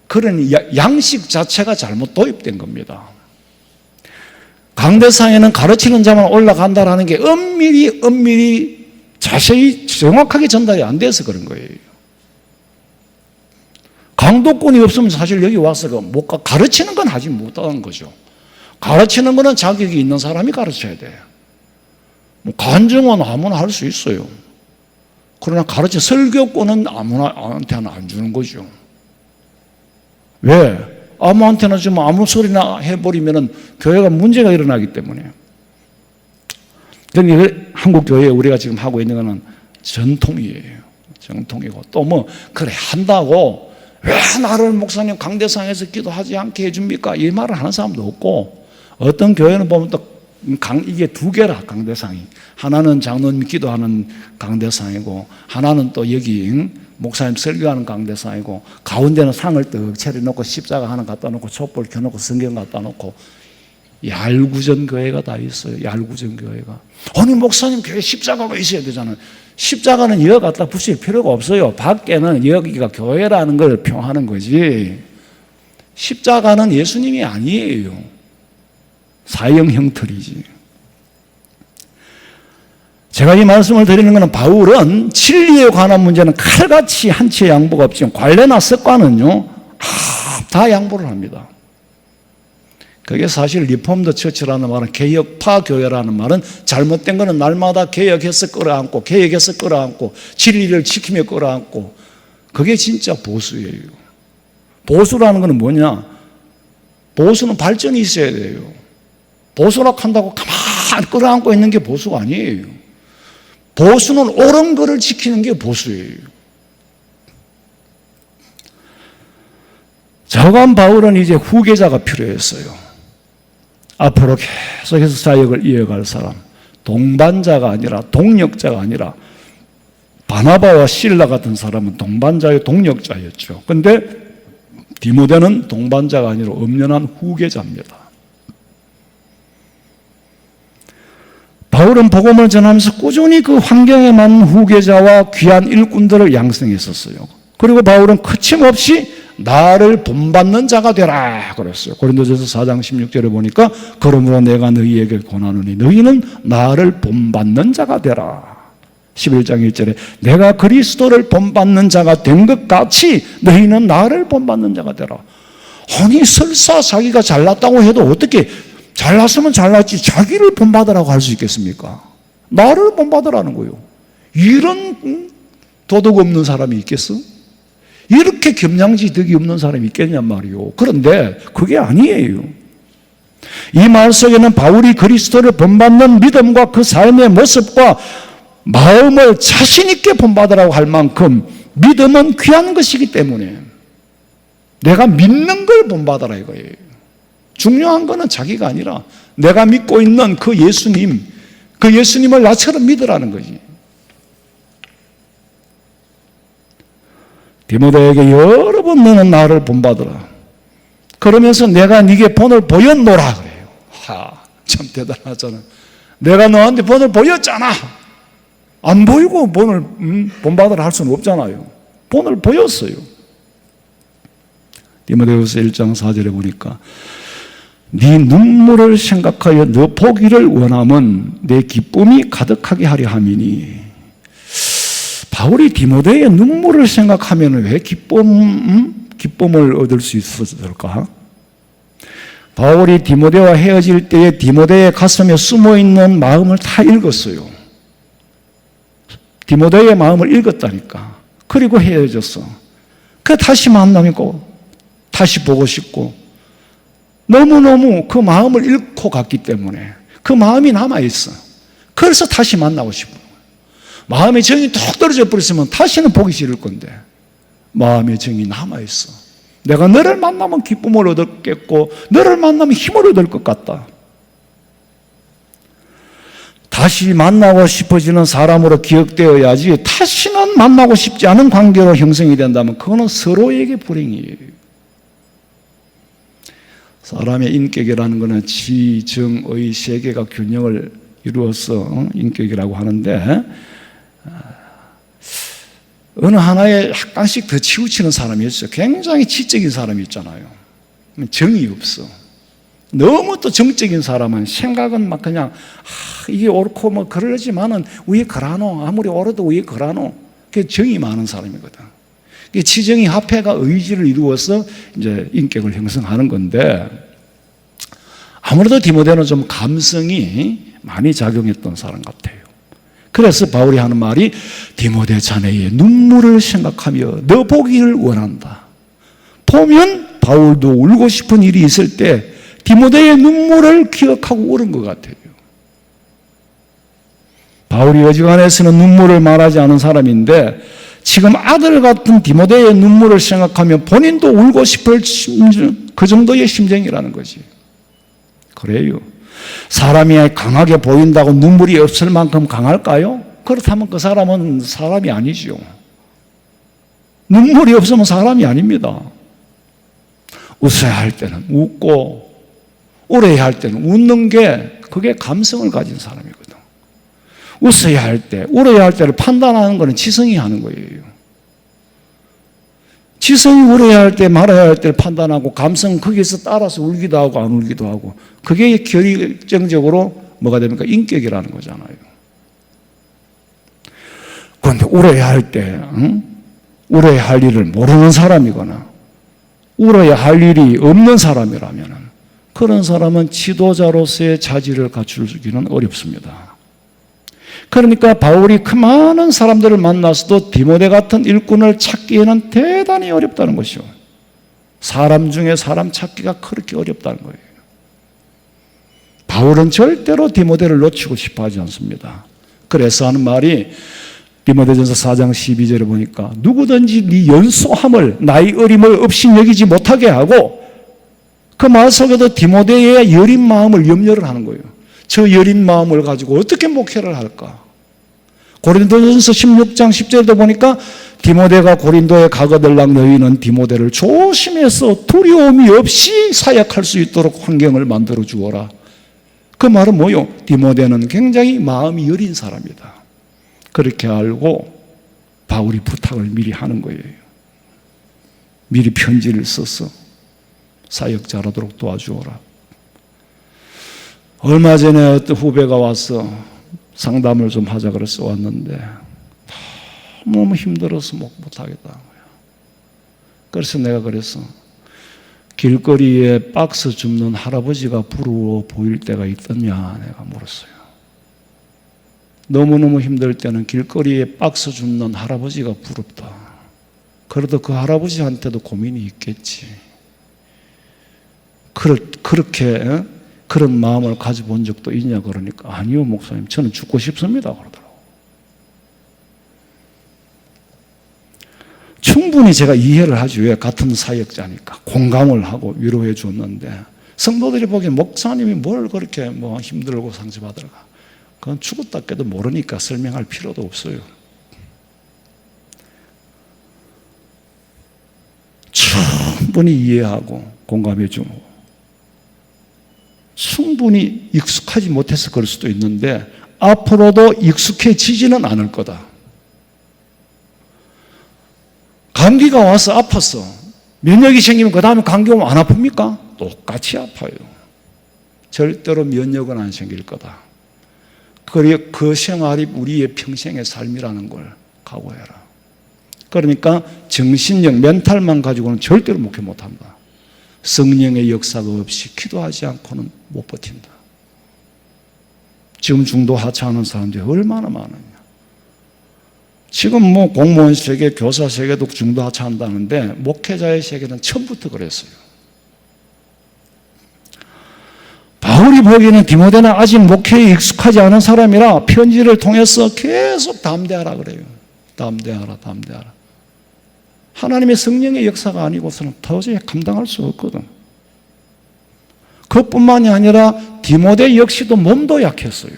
그런 양식 자체가 잘못 도입된 겁니다. 강대상에는 가르치는 자만 올라간다라는 게 엄밀히 자세히 정확하게 전달이 안 돼서 그런 거예요. 강도권이 없으면 사실 여기 와서 가르치는 건 하지 못하는 거죠. 가르치는 거는 자격이 있는 사람이 가르쳐야 돼. 뭐 간증은 아무나 할 수 있어요. 그러나 설교권은 아무한테나 안 주는 거죠. 왜? 아무한테나 주면 아무 소리나 해버리면 교회가 문제가 일어나기 때문에. 그러니까 한국 교회에 우리가 지금 하고 있는 거는 전통이에요. 정통이고, 또 뭐 그래 한다고 왜 나를 목사님 강대상에서 기도하지 않게 해줍니까? 이 말을 하는 사람도 없고, 어떤 교회는 보면 또 이게 두 개라, 강대상이. 하나는 장로님 기도하는 강대상이고, 하나는 또 여기 목사님 설교하는 강대상이고, 가운데는 상을 떡 차려놓고 십자가 하나 갖다 놓고 촛불 켜놓고 성경 갖다 놓고, 얄구전 교회가 다 있어요. 얄구전 교회가. 아니 목사님 교회 십자가가 있어야 되잖아요. 십자가는 여기 갖다 붙일 필요가 없어요. 밖에는 여기가 교회라는 걸 표하는 거지, 십자가는 예수님이 아니에요. 사형 형틀이지. 제가 이 말씀을 드리는 것은, 바울은 진리에 관한 문제는 칼같이 한치의 양보가 없지만 관례나 습관은요 다 양보를 합니다. 그게 사실 리폼드 처치라는 말은, 개혁파 교회라는 말은, 잘못된 거는 날마다 개혁해서 끌어안고, 개혁해서 끌어안고, 진리를 지키며 끌어안고, 그게 진짜 보수예요. 보수라는 거는 뭐냐? 보수는 발전이 있어야 돼요. 보수라 한다고 가만히 끌어안고 있는 게 보수가 아니에요. 보수는 옳은 거를 지키는 게 보수예요. 저간 바울은 이제 후계자가 필요했어요. 앞으로 계속해서 사역을 이어갈 사람, 동반자가 아니라 동력자가 아니라 바나바와 실라 같은 사람은 동반자의 동력자였죠. 그런데 디모데는 동반자가 아니라 엄연한 후계자입니다. 바울은 복음을 전하면서 꾸준히 그 환경에 맞는 후계자와 귀한 일꾼들을 양성했었어요. 그리고 바울은 거침없이 나를 본받는 자가 되라 그랬어요. 고린도전서 4장 16절에 보니까 그러므로 내가 너희에게 권하노니 너희는 나를 본받는 자가 되라. 11장 1절에 내가 그리스도를 본받는 자가 된 것 같이 너희는 나를 본받는 자가 되라. 아니 설사 자기가 잘났다고 해도 어떻게 잘났으면 잘났지 자기를 본받으라고 할 수 있겠습니까? 나를 본받으라는 거예요. 이런 도덕 없는 사람이 있겠어? 이렇게 겸양지덕이 없는 사람이 있겠냔 말이요. 그런데 그게 아니에요. 이 말 속에는 바울이 그리스도를 본받는 믿음과 그 삶의 모습과 마음을 자신 있게 본받으라고 할 만큼 믿음은 귀한 것이기 때문에 내가 믿는 걸 본받으라 이거예요. 중요한 것은 자기가 아니라 내가 믿고 있는 그 예수님, 그 예수님을 나처럼 믿으라는 거지. 디모데에게 여러 번 너는 나를 본받으라. 그러면서 내가 네게 본을 보였노라 그래요. 참 대단하잖아. 내가 너한테 본을 보였잖아. 안 보이고 본을 본받으라 할 수는 없잖아요. 본을 보였어요. 디모데후서 1장 4절에 보니까 네 눈물을 생각하여 너 보기를 원함은 내 기쁨이 가득하게 하려 함이니. 바울이 디모데의 눈물을 생각하면 왜 기쁨을 얻을 수 있었을까? 바울이 디모데와 헤어질 때에 디모데의 가슴에 숨어있는 마음을 다 읽었어요. 디모데의 마음을 읽었다니까. 그리고 헤어졌어. 그 다시 만나고 다시 보고 싶고 너무너무 그 마음을 잃고 갔기 때문에 그 마음이 남아있어. 그래서 다시 만나고 싶어. 마음의 정이 툭 떨어져 버렸으면 다시는 보기 싫을 건데 마음의 정이 남아있어. 내가 너를 만나면 기쁨을 얻겠고 너를 만나면 힘을 얻을 것 같다. 다시 만나고 싶어지는 사람으로 기억되어야지 다시는 만나고 싶지 않은 관계로 형성이 된다면 그거는 서로에게 불행이에요. 사람의 인격이라는 것은 지, 정, 의 세 개가 균형을 이루어서 인격이라고 하는데 어느 하나에 약간씩 더 치우치는 사람이 있어요. 굉장히 지적인 사람이 있잖아요. 정이 없어. 너무 또 정적인 사람은 생각은 막 그냥 이게 옳고 뭐 그러지만은 왜 그러노? 아무리 옳아도 왜 그러노? 그게 정이 많은 사람이거든. 지정이 합해가 의지를 이루어서 이제 인격을 형성하는 건데 아무래도 디모데는 좀 감성이 많이 작용했던 사람 같아요. 그래서 바울이 하는 말이 디모데 자네의 눈물을 생각하며 너 보기를 원한다. 보면 바울도 울고 싶은 일이 있을 때 디모데의 눈물을 기억하고 울은 것 같아요. 바울이 어지간해서는 눈물을 말하지 않은 사람인데 지금 아들 같은 디모데의 눈물을 생각하면 본인도 울고 싶을 그 정도의 심정이라는 거지. 그래요. 사람이 강하게 보인다고 눈물이 없을 만큼 강할까요? 그렇다면 그 사람은 사람이 아니죠. 눈물이 없으면 사람이 아닙니다. 웃어야 할 때는 웃고 울어야 할 때는 웃는 게 그게 감성을 가진 사람이거든. 웃어야 할 때, 울어야 할 때를 판단하는 것은 지성이 하는 거예요. 지성이 울어야 할 때, 말아야 할 때를 판단하고 감성은 거기에서 따라서 울기도 하고 안 울기도 하고 그게 결정적으로 뭐가 됩니까? 인격이라는 거잖아요. 그런데 울어야 할 때, 울어야 할 일을 모르는 사람이거나 울어야 할 일이 없는 사람이라면 그런 사람은 지도자로서의 자질을 갖추기는 어렵습니다. 그러니까 바울이 그 많은 사람들을 만나서도 디모데 같은 일꾼을 찾기에는 대단히 어렵다는 것이요. 사람 중에 사람 찾기가 그렇게 어렵다는 거예요. 바울은 절대로 디모데를 놓치고 싶어 하지 않습니다. 그래서 하는 말이 디모데전서 4장 12절에 보니까 누구든지 네 연소함을 나이 어림을 없이 여기지 못하게 하고 그 말 속에도 디모데의 여린 마음을 염려를 하는 거예요. 저 여린 마음을 가지고 어떻게 목회를 할까? 고린도전서 16장 10절도 보니까 디모데가 고린도에 가거들락 너희는 디모데를 조심해서 두려움이 없이 사역할 수 있도록 환경을 만들어 주어라. 그 말은 뭐요? 디모데는 굉장히 마음이 여린 사람이다. 그렇게 알고 바울이 부탁을 미리 하는 거예요. 미리 편지를 써서 사역 잘하도록 도와주어라. 얼마 전에 어떤 후배가 와서 상담을 좀 하자 그래서 왔는데 너무 힘들어서 못하겠다. 그래서 내가 그랬어. 길거리에 박스 줍는 할아버지가 부러워 보일 때가 있더냐 내가 물었어요. 너무너무 힘들 때는 길거리에 박스 줍는 할아버지가 부럽다. 그래도 그 할아버지한테도 고민이 있겠지. 그렇게 그런 마음을 가져본 적도 있냐 그러니까 아니요 목사님 저는 죽고 싶습니다 그러더라고요. 충분히 제가 이해를 하죠. 왜? 같은 사역자니까 공감을 하고 위로해 줬는데 성도들이 보기엔 목사님이 뭘 그렇게 힘들고 상처받을까? 그건 죽었다 깨도 모르니까 설명할 필요도 없어요. 충분히 이해하고 공감해 주고 충분히 익숙하지 못해서 그럴 수도 있는데 앞으로도 익숙해지지는 않을 거다. 감기가 와서 아팠어. 면역이 생기면 그 다음에 감기 오면 안 아픕니까? 똑같이 아파요. 절대로 면역은 안 생길 거다. 그 생활이 우리의 평생의 삶이라는 걸 각오해라. 그러니까 정신력, 멘탈만 가지고는 절대로 목회 못한다. 성령의 역사가 없이 기도하지 않고는 못 버틴다. 지금 중도 하차하는 사람들이 얼마나 많으냐. 지금 공무원 세계, 교사 세계도 중도 하차한다는데 목회자의 세계는 처음부터 그랬어요. 바울이 보기에는 디모데는 아직 목회에 익숙하지 않은 사람이라 편지를 통해서 계속 담대하라 그래요. 담대하라. 하나님의 성령의 역사가 아니고서는 도저히 감당할 수 없거든. 그것뿐만이 아니라 디모데 역시도 몸도 약했어요.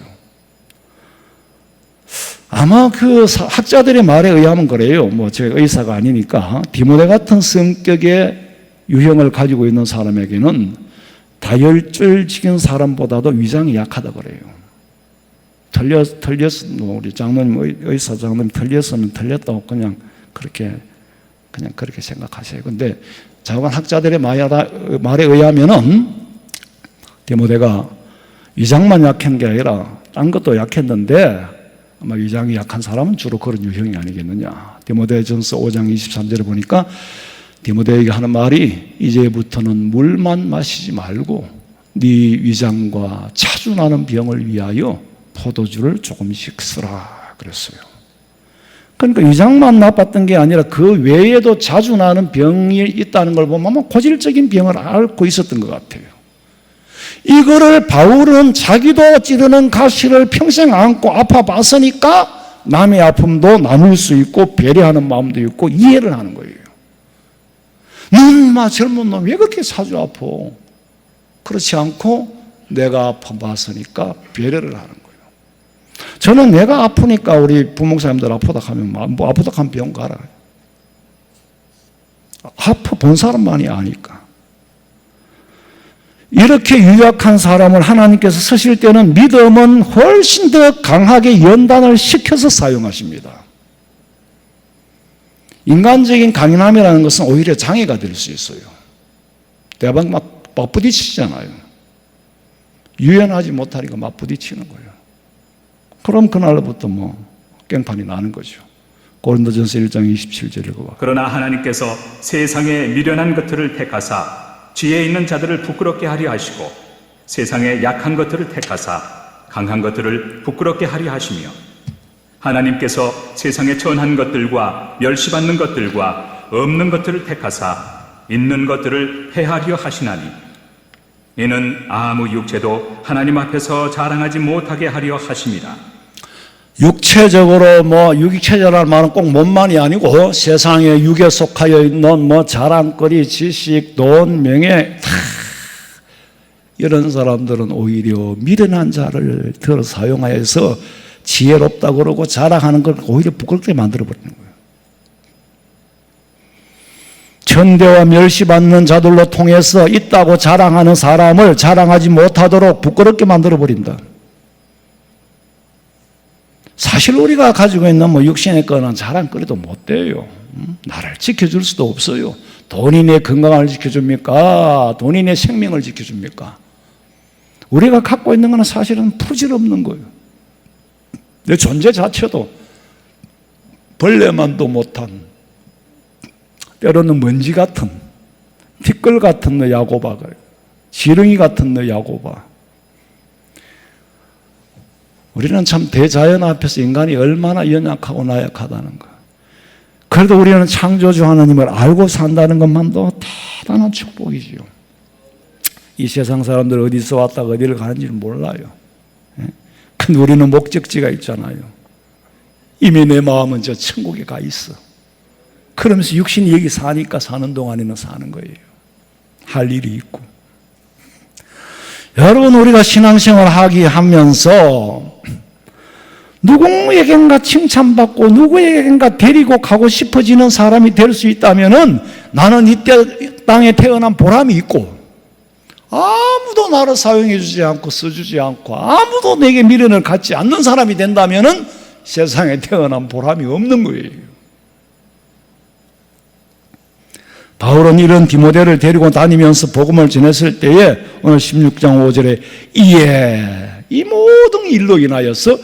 아마 그 학자들의 말에 의하면 그래요. 제가 의사가 아니니까 디모데 같은 성격의 유형을 가지고 있는 사람에게는 다혈질적인 사람보다도 위장이 약하다 그래요. 우리 장로님, 의사 장로님 틀렸으면 틀렸다고 그냥 그렇게 생각하세요. 근데 자관 학자들의 말에 의하면은 디모데가 위장만 약한 게 아니라 딴 것도 약했는데 아마 위장이 약한 사람은 주로 그런 유형이 아니겠느냐. 디모데전서 5장 23절에 보니까 디모데에게 하는 말이 이제부터는 물만 마시지 말고 네 위장과 자주 나는 병을 위하여 포도주를 조금씩 쓰라 그랬어요. 그러니까 위장만 나빴던 게 아니라 그 외에도 자주 나는 병이 있다는 걸 보면 아마 고질적인 병을 앓고 있었던 것 같아요. 이거를 바울은 자기도 찌르는 가시를 평생 안고 아파봤으니까 남의 아픔도 나눌 수 있고 배려하는 마음도 있고 이해를 하는 거예요. 넌 젊은 놈 왜 그렇게 자주 아파? 그렇지 않고 내가 아파봤으니까 배려를 하는 거예요. 저는 내가 아프니까 우리 부목사님들 아프다 하면 아프다 하면 병 가라. 아파 본 사람만이 아니까. 이렇게 유약한 사람을 하나님께서 쓰실 때는 믿음은 훨씬 더 강하게 연단을 시켜서 사용하십니다. 인간적인 강인함이라는 것은 오히려 장애가 될 수 있어요. 대박 막 맞부딪히잖아요. 유연하지 못하니까 맞부딪히는 거예요. 그럼 그날부터 깽판이 나는 거죠. 고린도전서 1장 27절을 보고. 그러나 하나님께서 세상의 미련한 것들을 택하사 지혜 있는 자들을 부끄럽게 하려 하시고 세상의 약한 것들을 택하사 강한 것들을 부끄럽게 하려 하시며 하나님께서 세상의 천한 것들과 멸시받는 것들과 없는 것들을 택하사 있는 것들을 해하려 하시나니 이는 아무 육체도 하나님 앞에서 자랑하지 못하게 하려 하심이라. 육체적으로 육체적이라는 말은 꼭 몸만이 아니고 세상의 육에 속하여 있는 자랑거리, 지식, 돈, 명예 다 이런 사람들은 오히려 미련한 자를 들어 사용하여서 지혜롭다고 그러고 자랑하는 걸 오히려 부끄럽게 만들어버리는 거예요. 천대와 멸시받는 자들로 통해서 있다고 자랑하는 사람을 자랑하지 못하도록 부끄럽게 만들어버린다. 사실 우리가 가지고 있는 육신의 거는 자랑거리도 못 돼요. 나를 지켜줄 수도 없어요. 돈이 내 건강을 지켜줍니까? 돈이 내 생명을 지켜줍니까? 우리가 갖고 있는 것은 사실은 부질없는 거예요. 내 존재 자체도 벌레만도 못한, 때로는 먼지 같은, 티끌 같은 너 야고바가, 지렁이 같은 너 야고바. 우리는 참 대자연 앞에서 인간이 얼마나 연약하고 나약하다는 거. 그래도 우리는 창조주 하나님을 알고 산다는 것만도 대단한 축복이지요. 이 세상 사람들 어디서 왔다가 어디를 가는지는 몰라요. 근데 우리는 목적지가 있잖아요. 이미 내 마음은 저 천국에 가 있어. 그러면서 육신이 여기 사니까 사는 동안에는 사는 거예요. 할 일이 있고. 여러분, 우리가 신앙생활 하기 하면서 누구에겐가 칭찬받고 누구에겐가 데리고 가고 싶어지는 사람이 될 수 있다면은 나는 이 땅에 태어난 보람이 있고, 아무도 나를 사용해 주지 않고 써주지 않고 아무도 내게 미련을 갖지 않는 사람이 된다면은 세상에 태어난 보람이 없는 거예요. 바울은 이런 디모데를 데리고 다니면서 복음을 전했을 때에 오늘 16장 5절에 이에 이 모든 일로 인하여서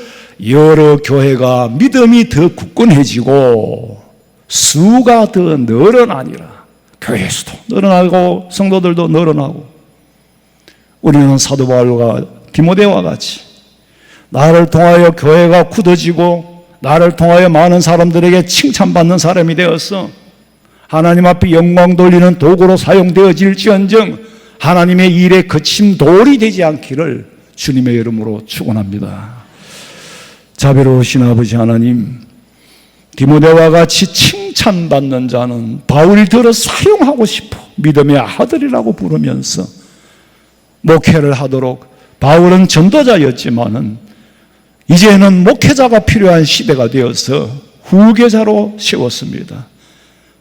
여러 교회가 믿음이 더 굳건해지고 수가 더 늘어나니라. 교회 수도 늘어나고 성도들도 늘어나고. 우리는 사도 바울과 디모데와 같이 나를 통하여 교회가 굳어지고 나를 통하여 많은 사람들에게 칭찬받는 사람이 되어서 하나님 앞에 영광 돌리는 도구로 사용되어질지언정 하나님의 일에 거친 돌이 되지 않기를 주님의 이름으로 축원합니다. 자비로우신 아버지 하나님, 디모데와 같이 칭찬받는 자는 바울이 들어 사용하고 싶어 믿음의 아들이라고 부르면서 목회를 하도록, 바울은 전도자였지만은 이제는 목회자가 필요한 시대가 되어서 후계자로 세웠습니다.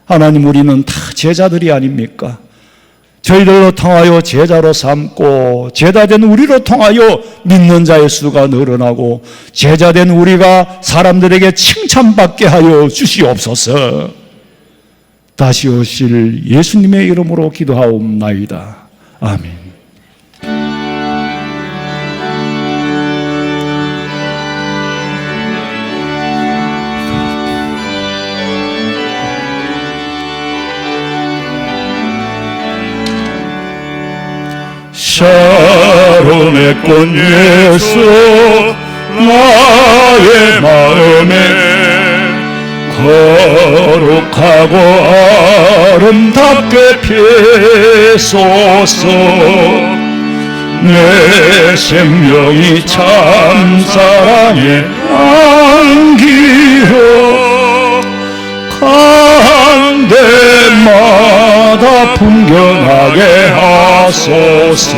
하나님, 우리는 다 제자들이 아닙니까? 저희들로 통하여 제자로 삼고 제자된 우리로 통하여 믿는 자의 수가 늘어나고 제자된 우리가 사람들에게 칭찬받게 하여 주시옵소서. 다시 오실 예수님의 이름으로 기도하옵나이다. 아멘. 샤론의 꽃 예수 나의 마음에 거룩하고 아름답게 피소서. 내 생명이 참 사랑에 안기어 간 데마다 풍경하게 하소서.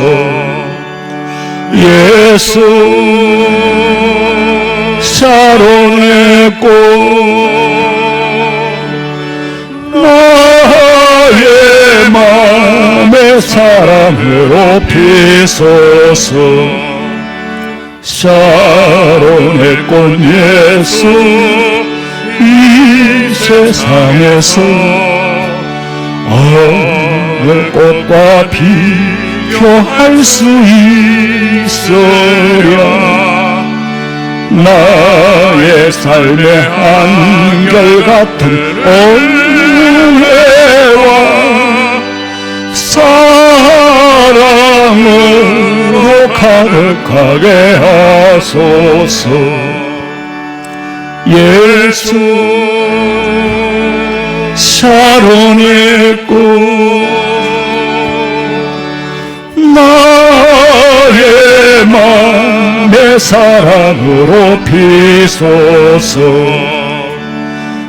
예수 샤론의 꽃 나의 마음의 사랑으로 피소서. 샤론의 꽃 예수 이 세상에서 어느 꽃과 비교할 수 있으랴. 나의 삶의 한결같은 은혜와 사랑으로 가득하게 하소서. 예수 샤론의 꽃 나의 맘의 사랑으로 피소서.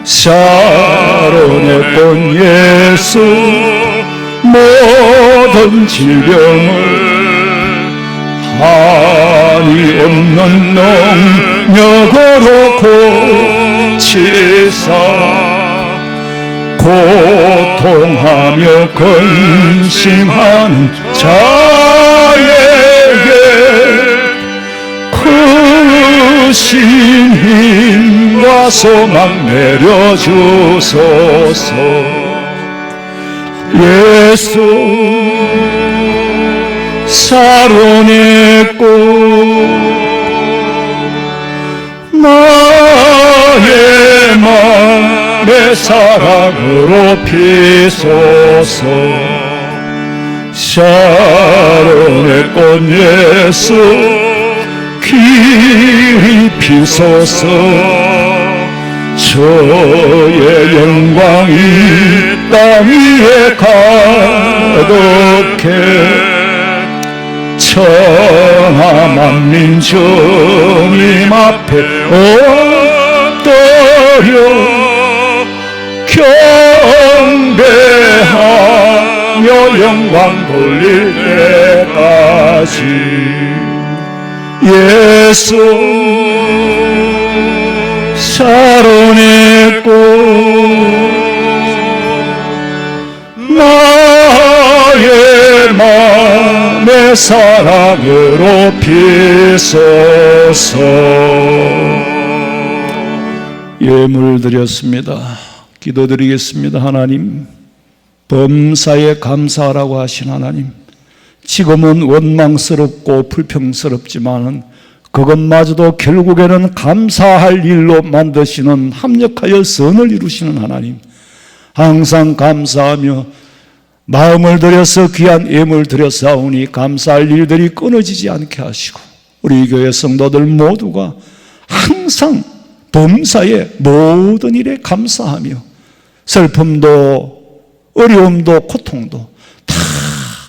샤론의 꽃 예수 모든 질병을 한이 없는 능력으로 고치사 고통하며 근심하는 자에게 크신 힘과 소망 내려주소서. 예수 사론의 꽃 나의 맘의 사랑으로 피소서. 샤론의 꽃 예수 길이 피소서. 저의 영광이 땅 위에 가득해 천하 만민 주님 앞에 엎드려 경배하며 영광 돌릴 때까지 예수 사론의 꽃 나의 맘의 사랑으로 피소서. 예물 드렸습니다. 기도드리겠습니다. 하나님, 범사에 감사하라고 하신 하나님, 지금은 원망스럽고 불평스럽지만은 그것마저도 결국에는 감사할 일로 만드시는 합력하여 선을 이루시는 하나님, 항상 감사하며 마음을 들여서 귀한 예물 드렸사오니 감사할 일들이 끊어지지 않게 하시고 우리 교회 성도들 모두가 항상 범사의 모든 일에 감사하며 슬픔도 어려움도 고통도 다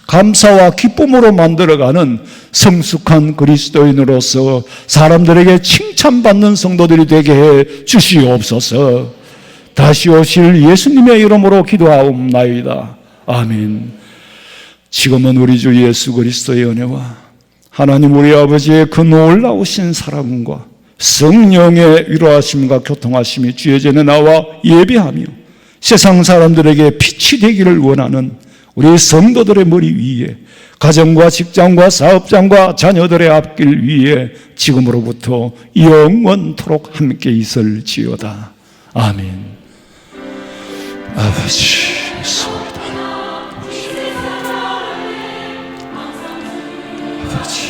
감사와 기쁨으로 만들어가는 성숙한 그리스도인으로서 사람들에게 칭찬받는 성도들이 되게 해 주시옵소서. 다시 오실 예수님의 이름으로 기도하옵나이다. 아멘. 지금은 우리 주 예수 그리스도의 은혜와 하나님 우리 아버지의 그 놀라우신 사랑과 성령의 위로하심과 교통하심이 주의 전에 나와 예배하며 세상 사람들에게 빛이 되기를 원하는 우리 성도들의 머리 위에 가정과 직장과 사업장과 자녀들의 앞길 위에 지금으로부터 영원토록 함께 있을지어다. 아멘. 아버지 소이다. 아버지